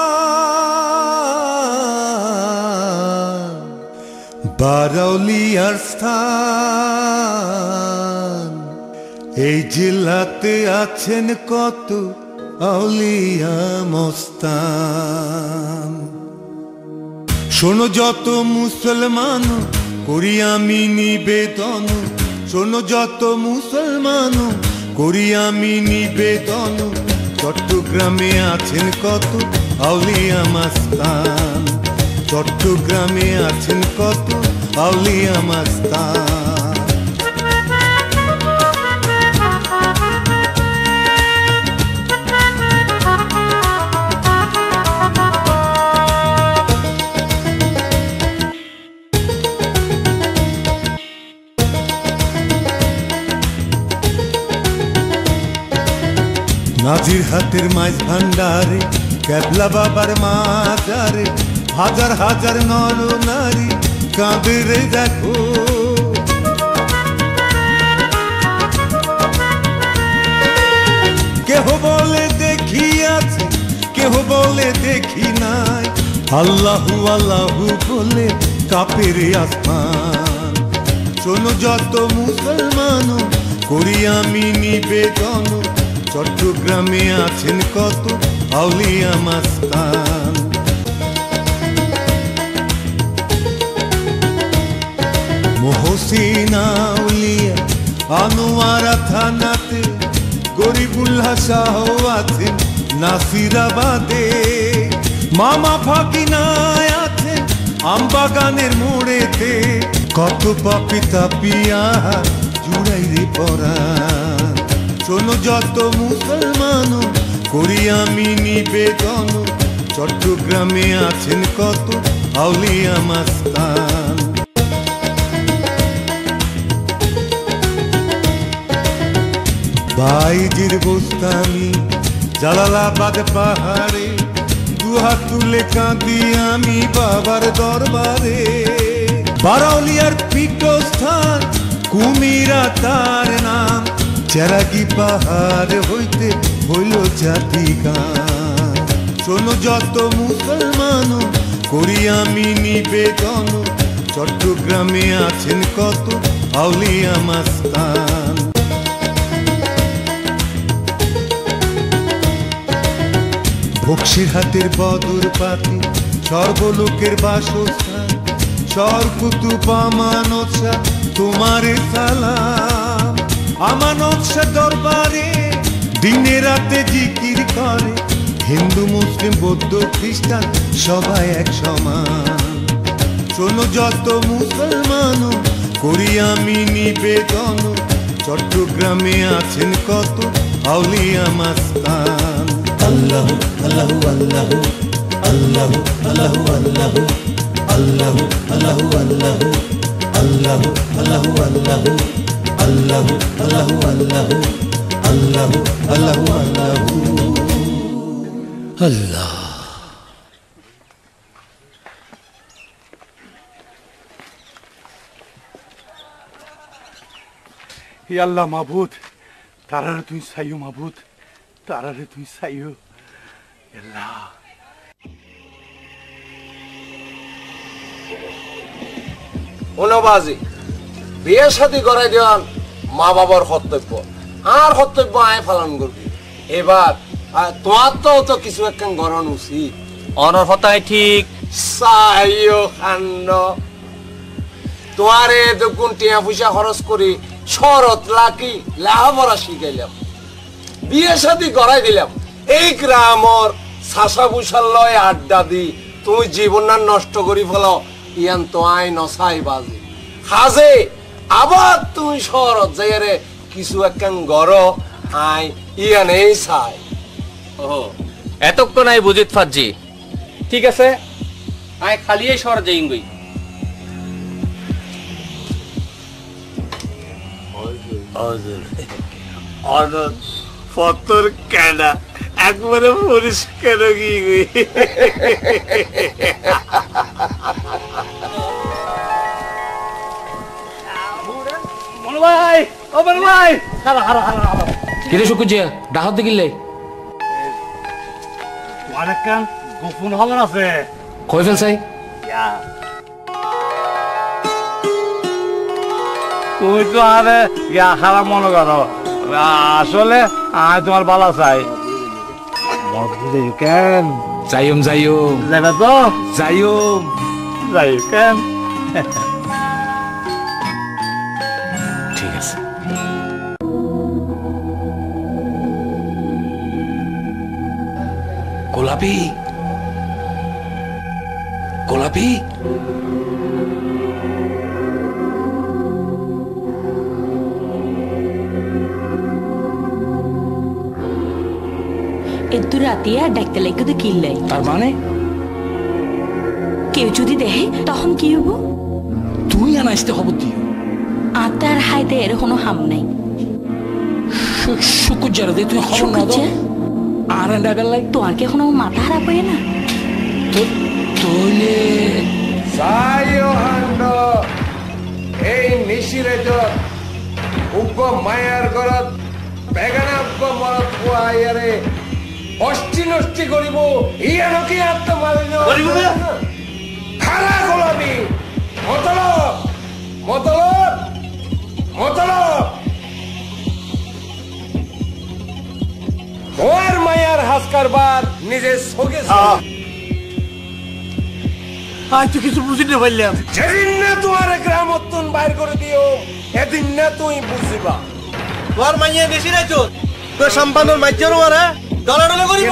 বারাউলিয়ার স্থান, এই জেলাতে আছেন কত আউলিয়া মস্তান। শোনো যত মুসলমান করি আমি নিবেদন, শোনো যত মুসলমান করি আমি নিবেদন চট্টগ্রামে আছেন কত আউলিয়া মাস্তান চট্টগ্রামে আছেন কত আউলিয়া মাস্তান নাজির হাতের মাঝ ভান্ডারে কেবলা বাবার মাজারে হাজার হাজার নর নারী কাঁদে রে দেখো কেহ বলে দেখি আছে কেহ বলে দেখি নাই আল্লাহু আল্লাহু বলে কাপের আসমান শোনো যত মুসলমান করি আমি নিবেদন চট্টগ্রামে আছেন কত আউলিয়া মাস্তান মহসিন আউলিয়া আনোয়ারা থানাতে গরিবুল্লাহ শাহ আছেন নাসিরাবাদে মামা ফাকিনায় আছেন আমবাগানের মোড়েতে কত পাপি তাপিয়া জুড়াই রে পরা শোনো যত মুসলমান করি আমি নিবেদন চট্টগ্রামে আছেন কত আউলিয়া মাস্তান বাইজির বোস্তানি জালালাবাদ পাহাড়ে দুহাত তুলে কাঁদি আমি বাবার দরবারে বারাউলিয়ার পীঠস্থান কুমিরা তার নাম চেরাগি পাহাড় হইতে হইল জাতি গান শোনো যত মুসলমান করি আমি নিবেদন চট্টগ্রামে আছেন কত আউলিয়া মাস্তান বক্সির হাতের বদর পাতি সর্বলোকের বাসস্থান সর্বকুতুব আমানত শাহ তোমারে সালাম আমানত শাহ দরবারে দিনে রাতে জিকির করে হিন্দু মুসলিম বৌদ্ধ খ্রিস্টান সবাই এক সমান শোনো যত মুসলমান করি আমি নিবেদন চট্টগ্রামে আছেন কত আউলিয়া মাস্তান আল্লাহু আল্লাহু আল্লাহু আল্লাহু আল্লাহু আল্লাহু আল্লাহু আল্লাহু আল্লাহু আল্লাহু আল্লাহু আল্লাহু আল্লাহু আল্লাহু আল্লাহু আল্লাহু আল্লাহু আল্লাহু আল্লাহ হে আল্লাহ মাবুদ তারারে তুই চাইও মাবুদ তারারে তুই চাইও আল্লাহ ওনবাজি বিয়ে শাদী করাই দেওয়ান মা বাবার কর্তব্য আর কর্তব্য আয় পালন করবি এবার তোমার তো কিছু একটা গরণ উচিত অনর হতায় ঠিক চাইও খান্ন তোমারে দেখুন টিয়া পয়সা খরচ করি শরৎ লাকি লেখাপড়া শিখাইলাম বিয়ে শাদী করাই দিলাম এই গ্রামর চাষা বুসার লয় আড্ডা দি তুমি জীবন নষ্ট করি ফেল ইয়ান তো আই নসাই বাজি হাজে আবার তুমি শরৎ যাইরে কিছু একটা গর আই ইয়ান এই চাই ও এতক্ষণ আই বুঝিত ফাজি ঠিক আছে আই খালি এই শহর যাই গই অনন্ত ফতর কেনা একবারে পরিষ্কার গিয়ে মনু ভাই ও মনু ভাই হারা হারা হারা কিরে শুকুজিয়া ডাহত দেখিলে তোমার একটা গোপন খবর আছে কই ফেলছাই তুই তো আরে খারাপ মনে করো আসলে আমি তোমার বালা চাই কেন যাইম যাইম যাবে তো যাইম যাই কেন ঠিক আছে গোলাপি গোলাপি এদু রাতিয়া ডাকতে লাগবে তো কিল্লাই তার মানে কেউ যদি দেখে তখন কি হবো তুই আনাইতে খবর দিও আতার হাইতে এর কোনো হাম নাই শুকুর যারা দে তুই খবর না দাও আর ডাবেলাই তো আর কি এখন মাথা খারাপ হয়ে না তোলে সাইও হান্ড এই নিশিরে যত উগ্গ মায়ার গরত বেগানা উগ্গ মরত আয়ারে অষ্টি নষ্টি করিব ইয়ানো কি আত্ম মারিন করিব না খালা গোলাপি মতলব মতলব মতলব ওর মায়ার হাসকারবার নিজে সগে আজ তো কিছু বুঝি না পারলাম যেদিন না তোমার গ্রামত্তন বাইর করে দিও এদিন না তুই বুঝিবা তোর মাইয়া বেশি নাই তো তোর সম্পাদন মাইজারও আরে ডলা ডলা করিব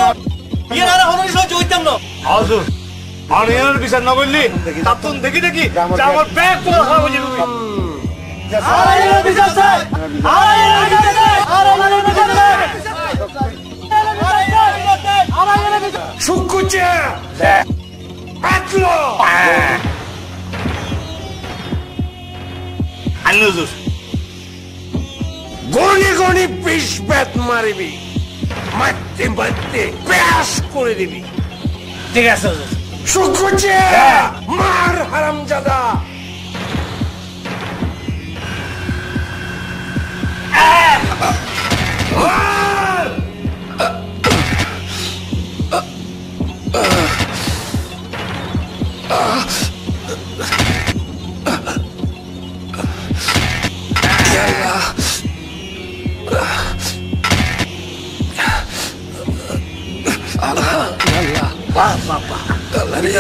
ইয়ে আরে হনরি সহ্য হইতাম না হাজুর আনিয়ার বিচার না বললি তাতুন দেখি দেখি যে আমার ব্যাগ পুরো খারাপ হয়ে যাবে আরে বিচার চাই আরে বিচার চাই আরে বিচার চাই শুকুচে আতলো আনুজুর গনি গনি বিষ বেত মারিবি মারতে মারতে ব্যাস করে দিবি ঠিক আছে শুকুচে মার হারামজাদা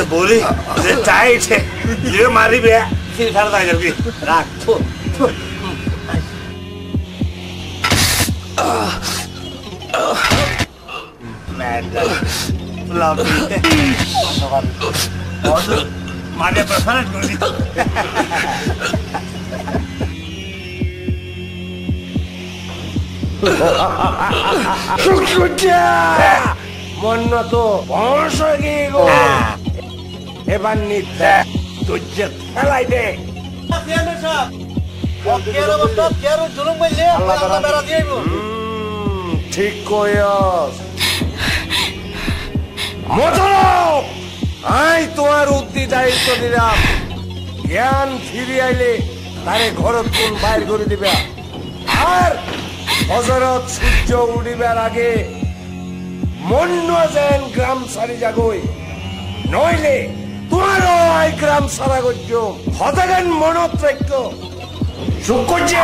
बोली टाइट है ये मारी भी है फिर घर करके राख थो मारे प्रसन्न कर दी মন্ন তো বংশ গিয়ে গো এবার নিতে তুজ্য ফেলাই দে ঠিক কয়স মতলব আই তোমার উদ্দি দায়িত্ব দিলাম জ্ঞান ফিরে আইলে তারে ঘরত কোন বাইর করে দিবে আর হজরত সূর্য উঠিবার আগে মন্য যেন গ্রাম সারি যাগই নইলে তোমারও আই গ্রাম সারা গজ্য হতাগান মনত রাখত শুকুচে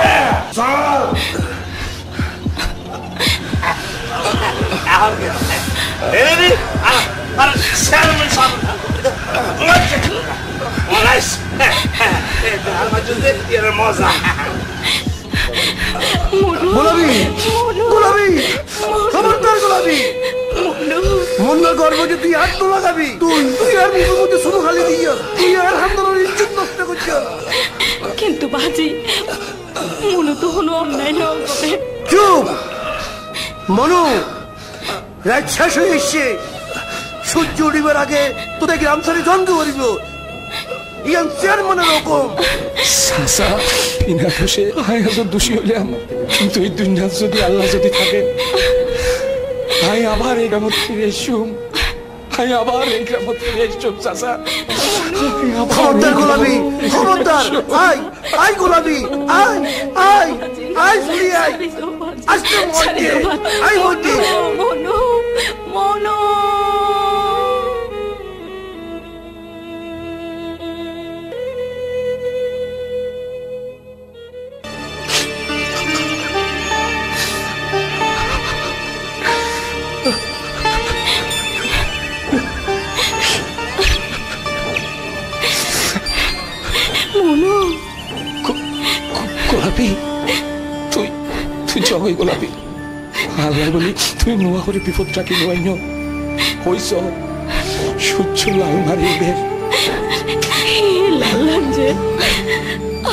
চল Ready? Para Salman Sam. Nice. Almajunde hermosa. গোলাপি গোলাপি খবরদার গোলাপি মুন্নার গর্ভে তুই হাত তো লাগাবি তুই আর মুখের মধ্যে শুধু খালি দিয়ে তুই আর হামদার ইজ্জত নষ্ট করছিস কিন্তু বাজি মনু তো হলো অন্যায় না করে চুপ মনু রাত শেষ হয়ে এসছে সূর্য উঠিবার আগে তোদের গ্রাম ছাড়ি জন্ম করিব ইয়ান চেয়ারম্যানের হুকুম সাসা ইনা দোষে হাই হাজার দোষী হইলাম কিন্তু এই দুনিয়া যদি আল্লাহ যদি থাকে হাই আবার এই গ্রামত ফিরে এসুম হাই আবার এই গ্রামত ফিরে এসুম সাসা খবরদার গোলাপি খবরদার আয় আয় গোলাপি আয় আয় আয় শুনি আয় আসতে মনে আয় মনে মনু মনু গোলাপি তুই জগই গোলাপি আল্লাহ বলি তুই নোয়া করে বিপদ রাখি নোয়াইন হইছ সূর্য লাল মারিবে লাল যে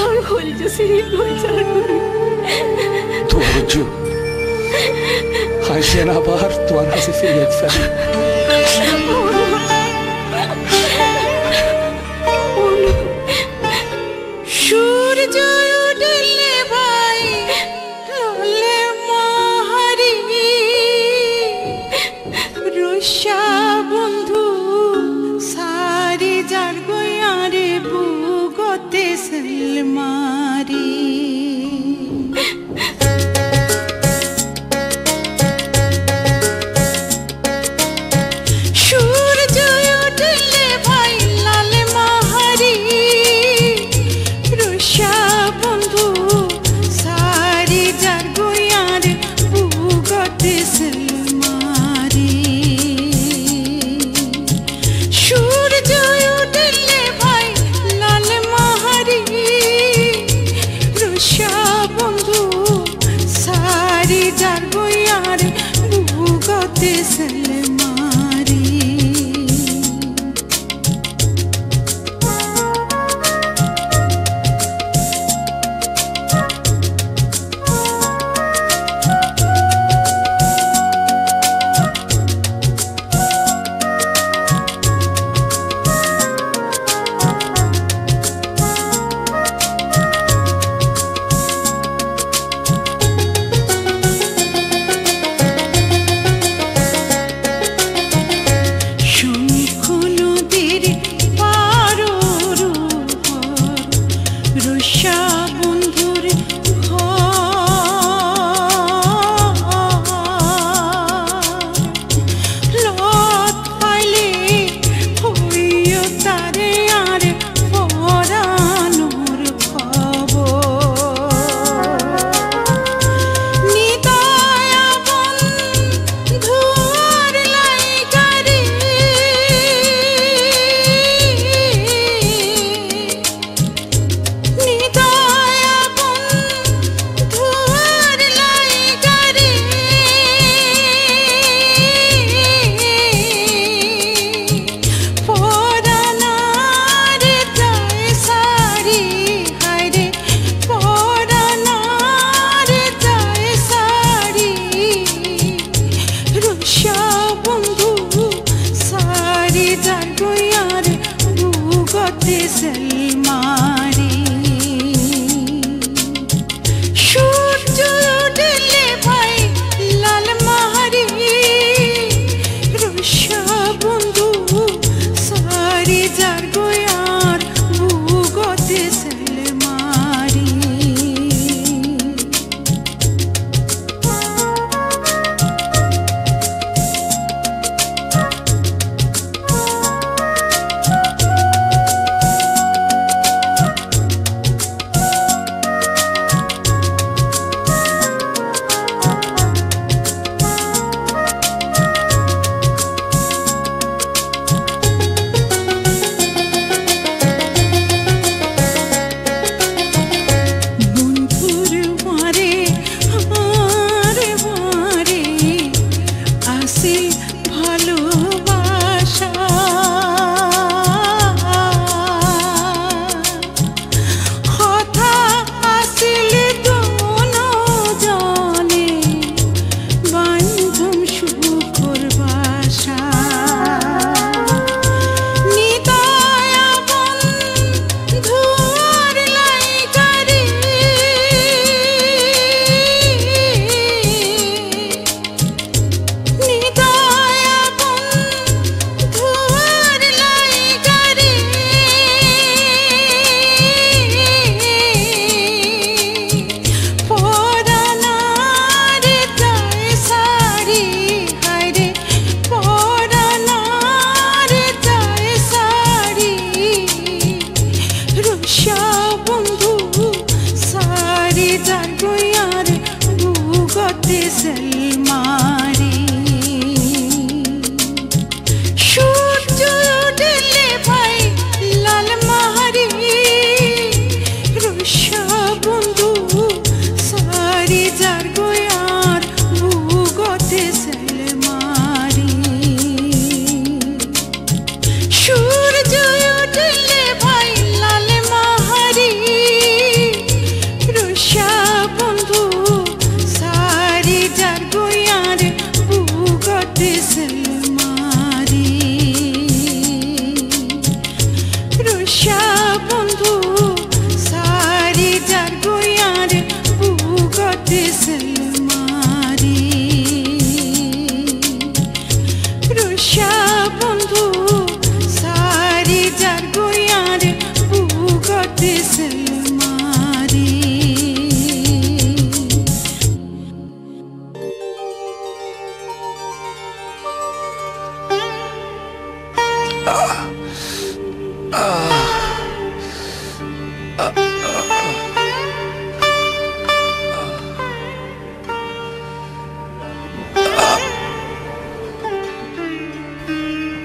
আর হয়ে যাচ্ছে ধৈর্য হাসিয়ান আবার তোমার কাছে ফিরে যেতে সূর্য উঠলে ভাই ঢলে মাহারি রুষা বন্ধু সারি যার গয়ারে বুগতে সলমারি সূর্য উঠলে ভাই লাল মাহারি রুষা বন্ধু সারি যার গয়ারে বুগতে সলমারি সূর্য উঠলে ভাই লাল মাহারি রুষা বন্ধু সারি যার গয়ারে বুগতে সলমারি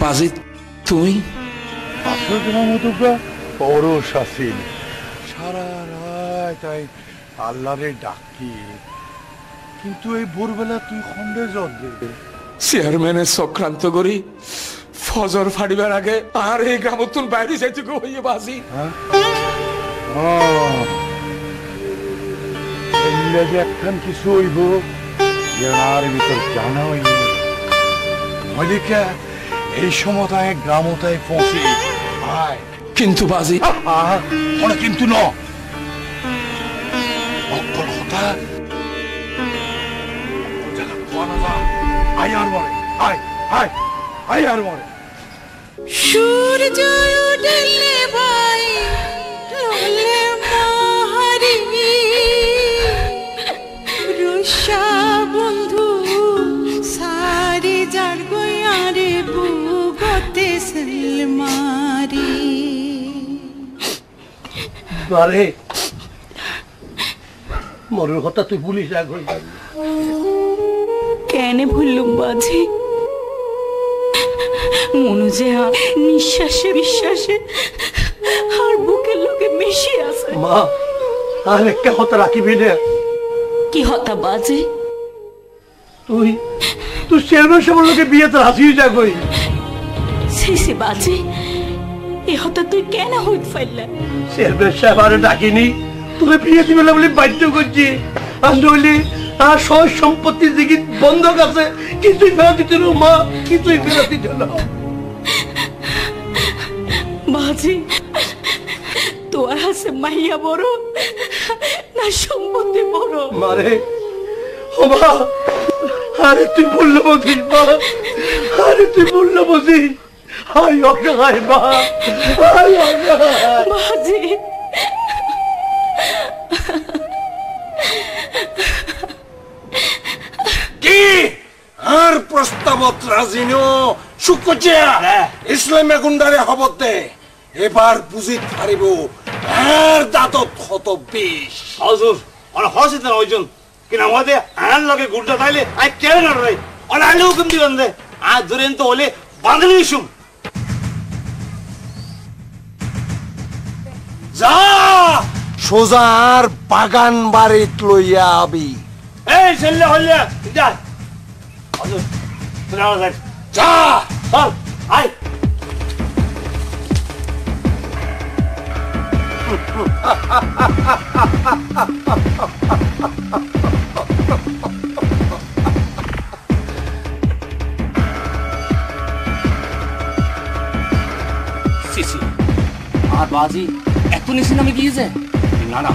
বাজি তুমি আসল গ্রামদুগা পরশ আসিল সারা রাত তাই আল্লাহরে ডাকি কিন্তু এই ভোরবেলা তুই খন্ডে জল দে চেয়ারম্যানের চক্রান্ত করি ফজর ফাড়িবার আগে আর এই গ্রামতুন বাইরে যাইতে হইয়ে বাজি একখান কিছু হইব আর ভিতর জানা হইনি মালিকা এই সমতায় গ্রামতায় পৌঁছে কিন্তু বাজি অনেক কিন্তু ন অক্ষর কথা আয় আর মরে আয় আয় আয় আর মরে সূর্য উঠলে ভাই লোলে মাহারি রুষা বন্ধু সারি যার গয়ারে বুগতে সেলমারি আরে মরের কথা তুই পুলিশ এক হয়ে যাবি কেন ভুললুম বাজি মনে যে নিঃশ্বাসে বিশ্বাসে আর বুকের লোকে মিশে আছে মা আর একটা কথা রাখিবি না কি হতা বাজি তুই তুই চেয়ারম্যান সবার লোকে বিয়েতে রাজি হয়ে যা কই সে বাজি এ হতা তুই কেন হইত ফাইলা চেয়ারম্যান সাহেব আরে ডাকিনি তোকে বিয়ে দিবে না বলে বাধ্য করছি আর নইলে আর সব সম্পত্তির দিকে বন্ধক আছে কিছুই ফেরত দিতে না মা কিছুই ফেরত দিতে না বাজি তোর হাসে মাইয়া বড় না সম্পত্তি বড় মারে ও মা আরে তুই বললো বুঝিস মা আরে তুই বললো বুঝিস হাই অসহায় মা হাই অসহায় বাজি কি আর প্রস্তাবত রাজিন সুকচিয়া ইসলামে গুন্ডারে হবতে এবার বুঝি পারিব আর দাঁতত কত বিষ হুজুর আর হসিতে ওইজন কিনা আমাদের আন লগে গুড়টা তাইলে আই কেন না রে আর আইলে হুকুম দিবেন দে আজ ধরেন তো হলে বাঁধলে ইস্যু যা সোজার বাগান বাড়িত লইয়া আবি এই ছেলে হইলে যা হুজুর তুই আমার যাই যা চল আই সিসি আর বাজি এত নিচে নামে গিয়েছে না না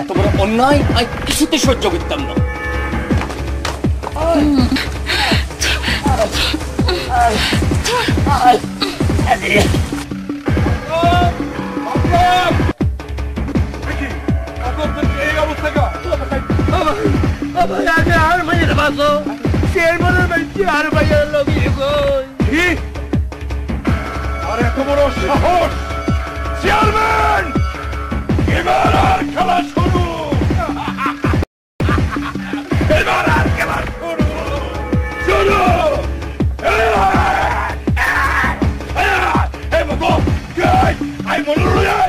এত বড় অন্যায় আমি কিছুতে সহ্য করতাম না আর এত বড় সাহস চেয়ারম্যান এবার আর খেলা শুরু এবার আর খেলা শুরু শুরু এই মতো আই মনে রয়ে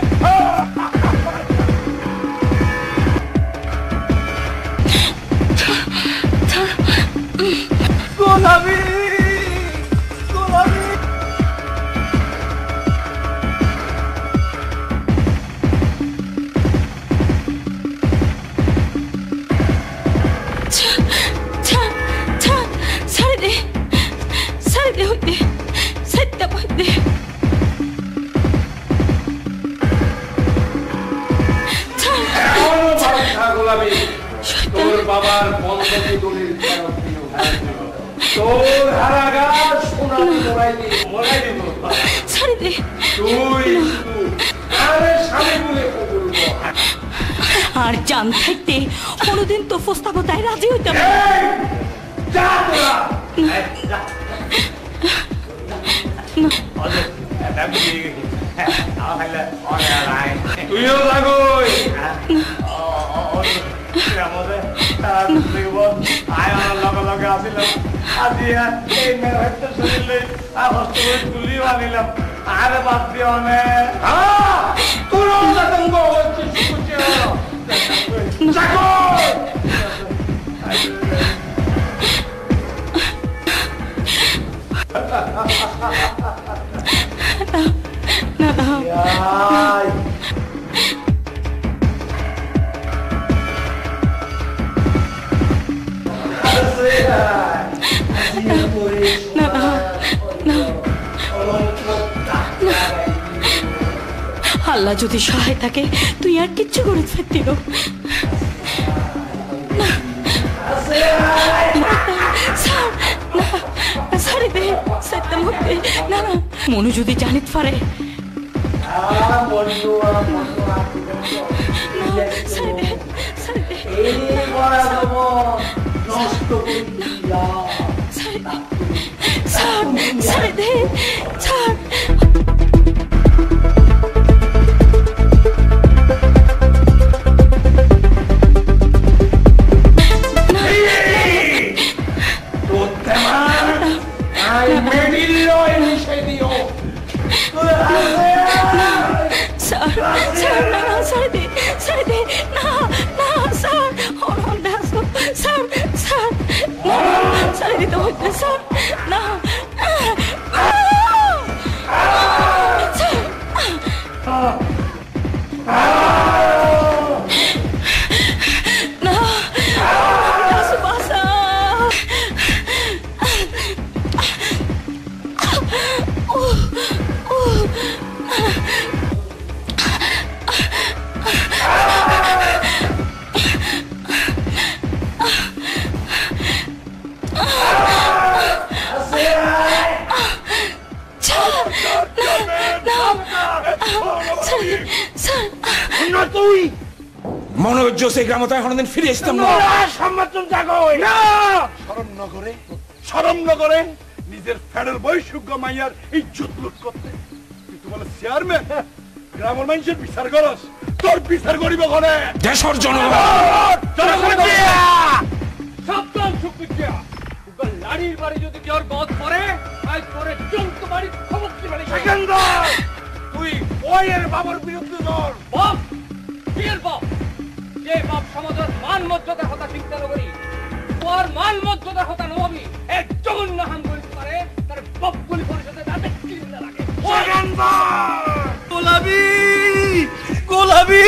গোলামি গোলামি তোর বাবার বন্ধকি দলিল তোর হারাগার সোনা মরাই দিব তুই আরে স্বামী বলে আর জান থাকতে কোনোদিন তো প্রস্তাব তাই রাজি হইতাম তুইও লাগোই আয় আমার লগে লগে লগে আসিলাম আজিয়া এই মেয়েটা শুনলে আবস্থা তুলি আনিলাম আরে বাদ দিও না তোর তঙ্গ হচ্ছিস কুচে চাকো আল্লাহ যদি সহায় থাকে তুই আর কিচ্ছু করে ফেলতি গো মনু যদি জানিত পারে মনে হচ্ছে সেই গ্রামে কোনোদিন ফিরে আসতাম না সম্মাতন জাগো শরম নগরে নিজের ফেডারেল বৈশুগ্য মাইয়ার ইজ্জত লুট করতে তুই তো বলে চেয়ারম্যান গ্রামের মানুষের বিচার করস তোর বিচার করিব ঘরে দেশের জনগণ সাবধান শুক্রিয়া লাড়ির বাড়ি যদি কেউ বধ করে আজ পরে চৌক বাড়ি খবর কি বাড়ি সেকেন্দার তুই ওয়ের বাবার বিরুদ্ধে ধর বাপ কির বাপ যে বাপ সমাজের মান মর্যাদার কথা চিন্তা করি তোর মান মর্যাদার কথা নবি এক জঘন্য হাম করতে পারে তার বাপগুলি পরিষদে তাতে কিনা লাগে সেকেন্দার গোলাপি গোলাপি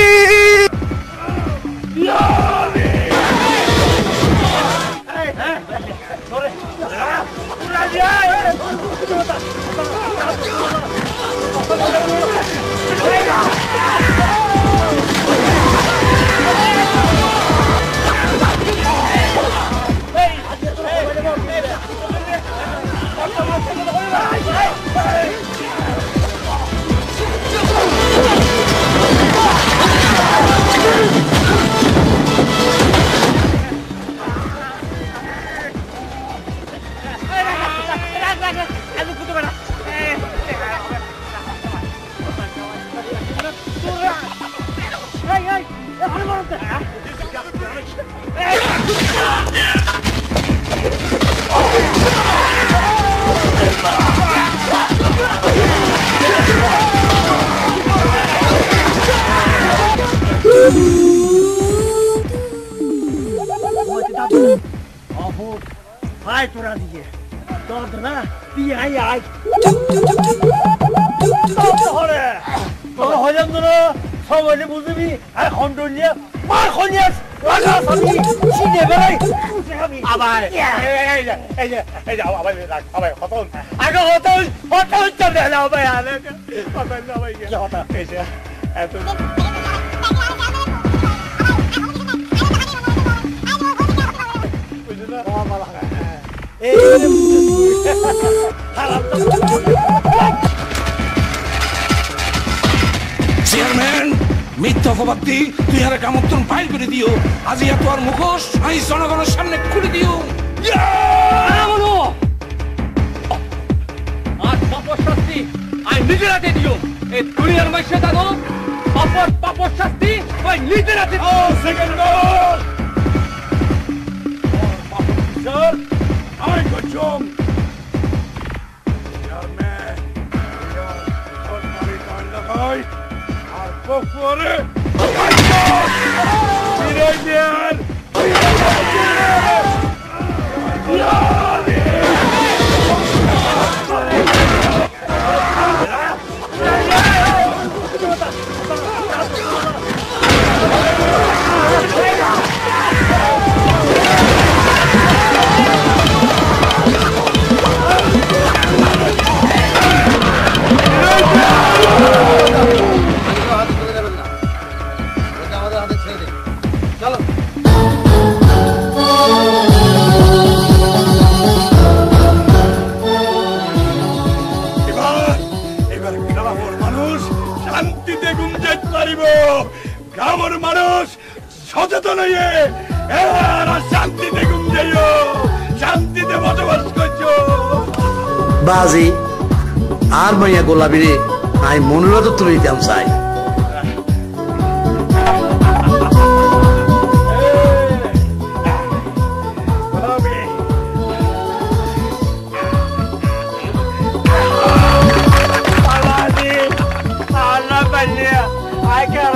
তোরা দিয়ে দর্দ না তুই আই আই হজাম তো সবাই বুঝবি আর খন্ডলিয়া মার খনিয়াস লাগা সামি সিনে বেরাই আবার এই যে আবার রাখ আবার হতন আগে হতন চলে না আবার আলে আবার না ভাই কি হতা এই যে এত বুঝলা মালা চেয়ারম্যান মিথ্যা অপবাদ দি তুই আর কামত্তন ফাইল করে দিও আজ ইয়া তোর মুখোশ আমি জনগণের সামনে খুলে দিও আর পাপর শাস্তি আমি নিজের হাতে দিও এই দুনিয়ার মাইসে জানো পাপর শাস্তি ওই নিজের হাতে সেকেন্ড পরে বিরাইয়ার শান্তিতে ঘুম যাইতে পারিব। গ্রামের মানুষ সচেতন হয়ে এরা শান্তিতে ঘুম যাইও, শান্তিতে বসবাস করছো। বাজি আর মাইয়া গোলাপি রে আমি মনুরা তো তুলে দিতাম চাই। I can't.